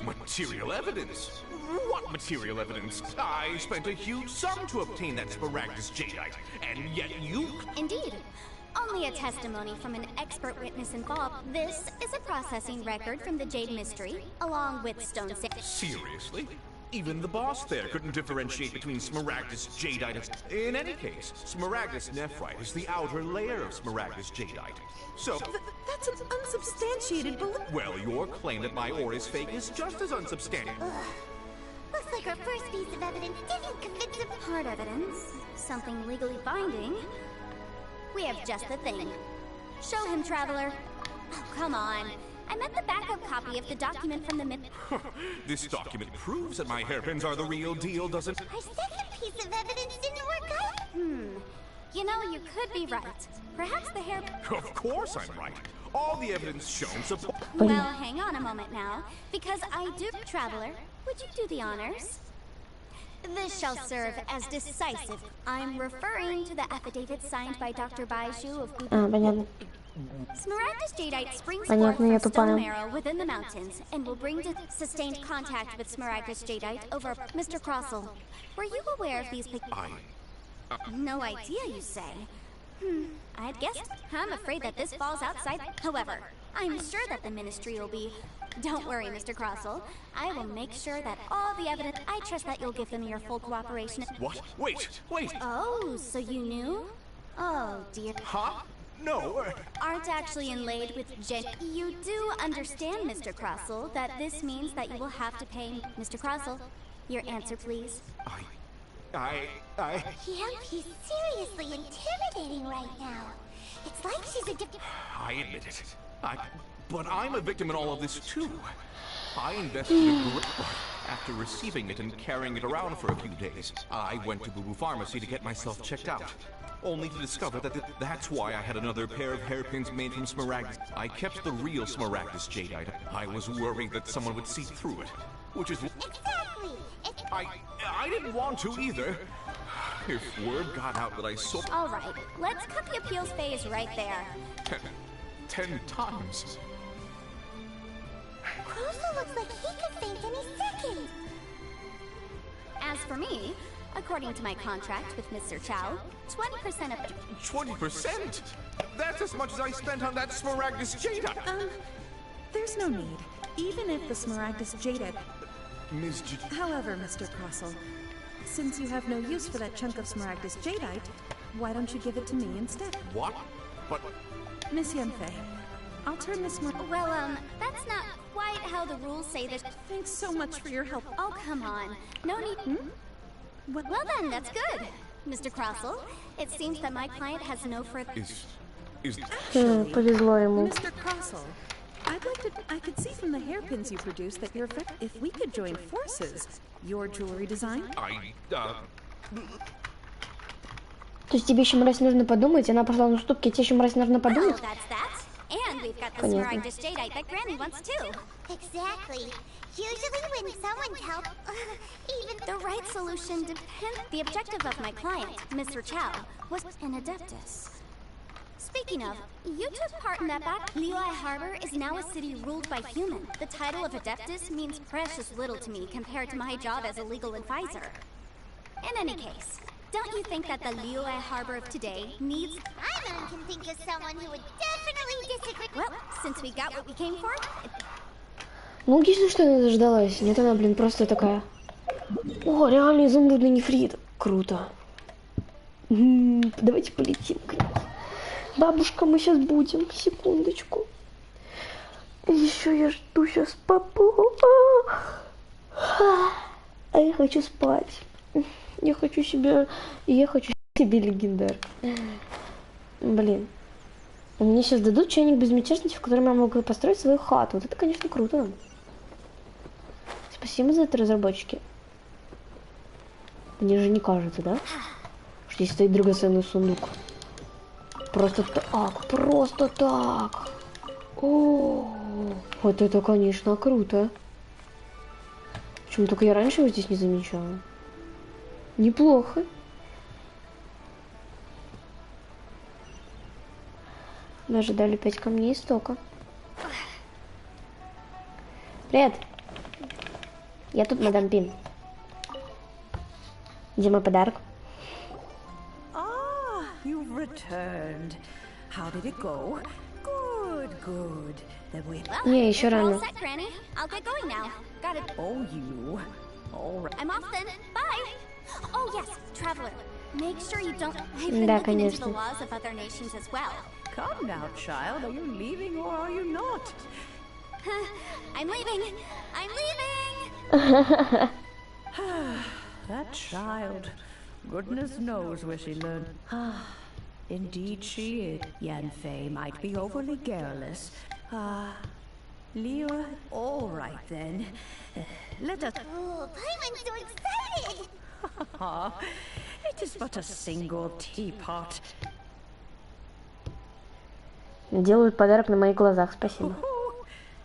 U: Material evidence? What material evidence? I spent a huge sum to obtain that Smaragdus Jadeite, and yet you...
P: Indeed. only a testimony from an expert witness involved. This is a processing record from the Jade Mystery, along with Stone Sa-
U: Seriously? Even the boss there couldn't differentiate between Smaragdus Jadeite and... In any case, Smaragdus Nephrite is the outer layer of Smaragdus Jadeite. So...
L: That's an unsubstantiated belief.
U: Well, your claim that my ore is fake is just as unsubstantiated.
B: Looks like our first piece of evidence didn't convince him.
P: Hard evidence. Something legally binding. We have just the thing. Show him, Traveler. Oh, come on. I meant the backup copy of the document from the myth.
U: This document proves that my hairpins are the real deal, doesn't...
B: Our second piece of evidence didn't work out.
P: You know, you could be right. Perhaps the hair...
U: Of course I'm right. All the evidence shown support...
P: Well, hang on a moment now. Because I do... Traveler, would you do the honors? This shall serve as decisive. I'm referring to the affidavit signed by Dr. Baiju of...
A: Понятно.
P: Smaragdus Jadeite springs forth from stone marrow within the mountains and will bring to sustained contact with Smaragdus Jadeite over Mr. Crossell. Were you aware of these No idea, you say? I'd guessed. I'm afraid that this falls outside. However, I'm sure that the ministry will be... Don't worry, Mr. Crossell. I will make sure that all the evidence... I trust that you'll give them your full cooperation.
U: What? Wait!
P: Oh, so you knew? Oh, dear.
U: Huh? No.
P: Aren't actually inlaid with You do understand, Mr. Crossell, that this means that you will have to pay... Mr. Crossell, your answer, please.
B: Yep, he's seriously intimidating right now. It's like she's a...
U: I admit it. But I'm a victim in all of this, too. I invested in a grip. After receiving it and carrying it around for a few days, I went to Boo Boo Pharmacy to get myself checked out. Only to discover that that's why I had another pair of hairpins made from Smaragdus. I kept the real Smaragdus Jadeite. I was worried that someone would see through it, which is...
B: Exactly!
U: I didn't want to either. If word got out that I sold...
P: All right, let's cut the appeals phase right there.
U: 10 times.
B: Crossell looks like he could faint any second.
P: As for me, according to my contract with Mr. Chow, 20% of...
U: 20%? That's as much as I spent on that Smaragdus Jadeite.
L: There's no need. Even if the Smaragdus Jadeite...
U: Ms.
L: However, Mr. Crossell, since you have no use for that chunk of Smaragdus Jadeite, why don't you give it to me instead?
U: What? But...
L: Miss Yanfei, I'll turn this one...
P: Well, that's not quite how the rules say that...
L: Thanks so much for your help.
P: Oh, come on. No need... Well then, that's good. Mr. Crossell, it seems that my client has no further...
L: Actually,
A: повезло ему.
L: Mr. Crossell, I could see from the hairpins you produce that you're if we could join forces, your jewelry design...
A: То есть тебе еще, мразь, нужно подумать, она пошла на уступки, тебе еще, мразь, нужно подумать?
P: And we've got the Smaragdus Jadeite that Granny wants too.
B: Exactly. Usually when someone tells... even...
P: The right solution depends... The objective of my client, Mr. Chow, was an Adeptus. Speaking of, you took part in that battle. Liyue Harbor is now a city ruled by humans. The title of Adeptus means precious little to me compared to my job as a legal advisor. In any case, don't you think that the Liyue Harbor of today needs...
B: I can think of someone who would definitely disagree...
P: Well, since we got what we came for...
A: Ну, логично, что она дождалась. Нет, она, блин, просто такая... О, реально изумрудный нефрит. Круто. Давайте полетим к ней. Бабушка, мы сейчас будем. Секундочку. Еще я жду сейчас папу. А я хочу спать. Я хочу себе легендар. Блин. Мне сейчас дадут чайник безмятежности, в котором я могу построить свою хату. Вот это, конечно, круто. Спасибо за это, разработчики. Мне же не кажется, да? Что здесь стоит драгоценный сундук. Просто так. О, вот это, конечно, круто. Почему только я раньше его здесь не замечала? Неплохо. Мы ожидали 5 камней истока. Привет. Я тут, мадам Пин. Где мой подарок?
H: You've returned.
N: How did it go? Good, good. Then we...
A: Не, еще рано.
P: Set, Granny. I'll get going now. Got it.
N: Oh, you. All right.
P: I'm off then. Bye. Oh yes, traveler. Make sure you don't. I've been
A: Да,
P: looking into the
A: конечно.
P: laws of other nations as well.
N: Come now, child. Are you leaving or are you not?
P: I'm leaving. I'm leaving.
N: That child. Goodness knows where she learned. Indeed she is. Yanfei might be overly garrulous. Leo, all right then. Let us...
B: Oh, I'm so excited!
N: It is but a single teapot.
A: Делают подарок на моих глазах, спасибо.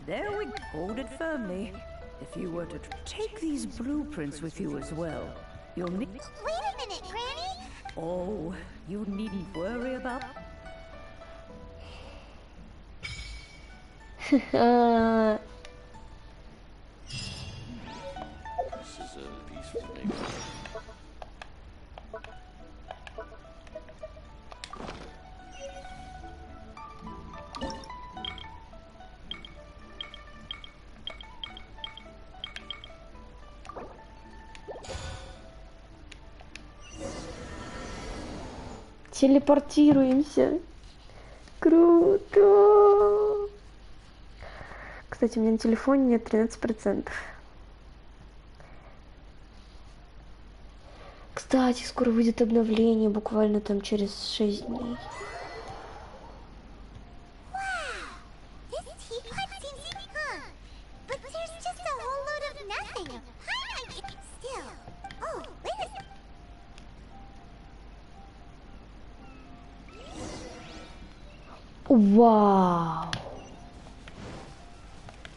N: There we hold it firmly. If you were to take these blueprints with you as well, you'll need...
B: Wait a minute, Granny!
N: Oh, you needn't worry about...
T: This is a peaceful neighborhood.
A: Телепортируемся. Круто. Кстати, у меня на телефоне нет 13%. Кстати, скоро выйдет обновление, буквально там через 6 дней. Вау!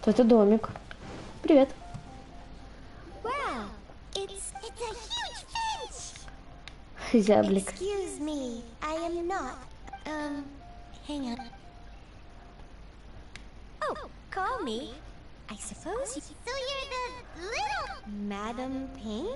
A: Это домик. Привет.
B: Wow, it's a huge finch.
A: Зяблик.
B: Excuse me, I am not. Hang on.
D: Oh, call me. I suppose you...
B: So you're the little
D: Madam Ping?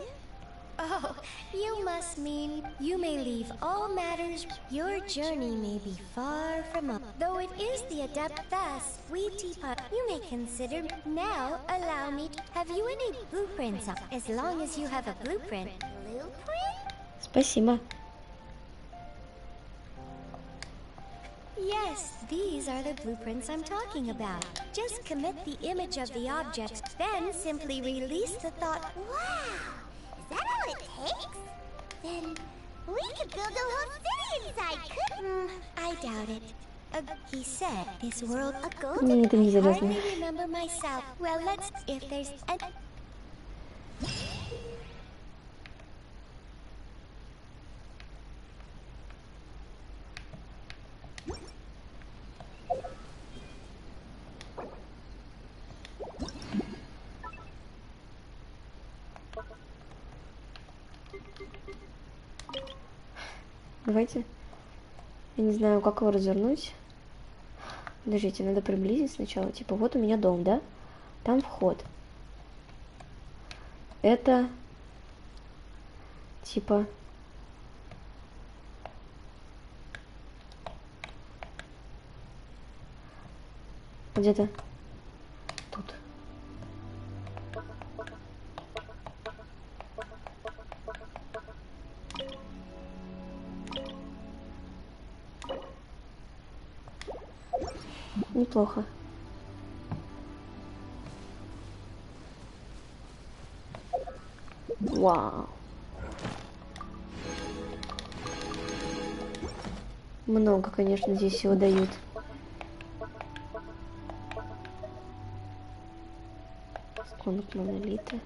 D: Oh, you must mean you may leave all matters. Your journey may be far from up. Though it is the adept thus, we teapot, you may consider. Now, allow me to... Have you any blueprints up? As long as you have a blueprint.
B: blueprint?
A: Спасибо.
D: Yes, these are the blueprints I'm talking about. Just commit the image of the object, then simply release the thought.
B: Wow! Is that all it takes? Then we could build a whole city inside, couldn't
D: I doubt it. He said this world a
A: Мне
D: golden.
A: это не
D: I
A: интересно.
D: hardly remember myself. Well, let's... If there's an...
A: Давайте. Я не знаю, как его развернуть. Подождите, надо приблизить сначала. Типа, вот у меня дом, да? Там вход. Это... Типа... Где-то тут. Неплохо. Вау. Много, конечно, здесь всего дают. Сколько монолита.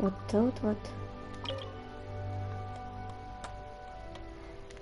A: Вот тут вот.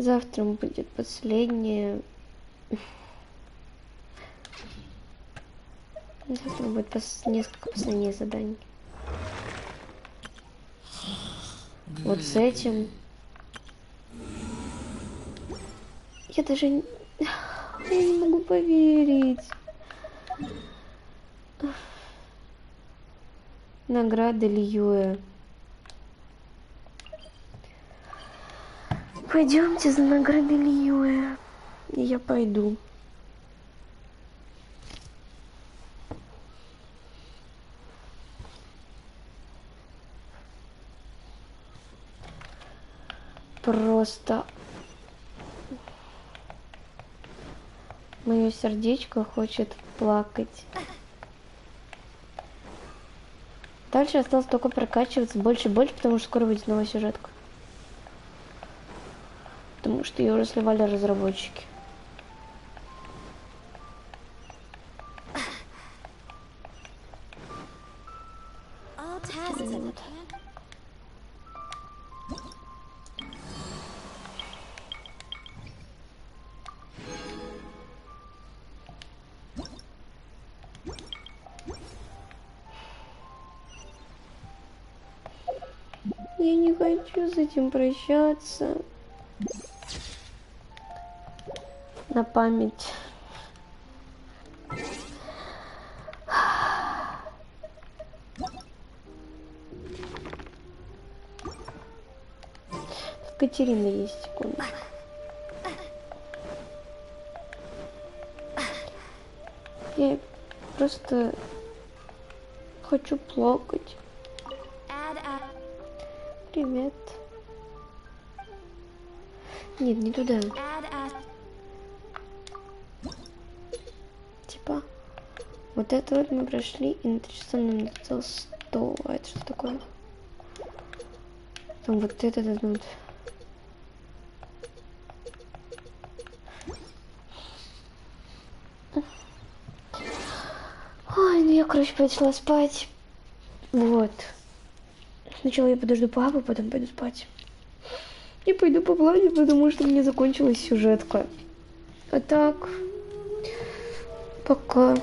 A: Завтра будет последнее. Завтра будет несколько последних заданий. Вот с этим. Я даже я не могу поверить. Награда Льюэ. Пойдемте за наградой Льюэ. И я пойду. Просто мое сердечко хочет плакать. Дальше осталось только прокачиваться больше и больше, потому что скоро выйдет новая сюжетка. Потому что ее уже сливали разработчики. Вот. Я не хочу с этим прощаться. На память. Катерина есть, секунду. Я просто хочу плакать. Привет. Нет, не туда. Типа, вот это вот мы прошли, и на 3 часа нам написал 100. А это что такое? Там вот это дадут. Ой, ну я, короче, пошла спать. Вот. Сначала я подожду папу, потом пойду спать. И пойду по плане, потому что мне закончилась сюжетка. А так, пока.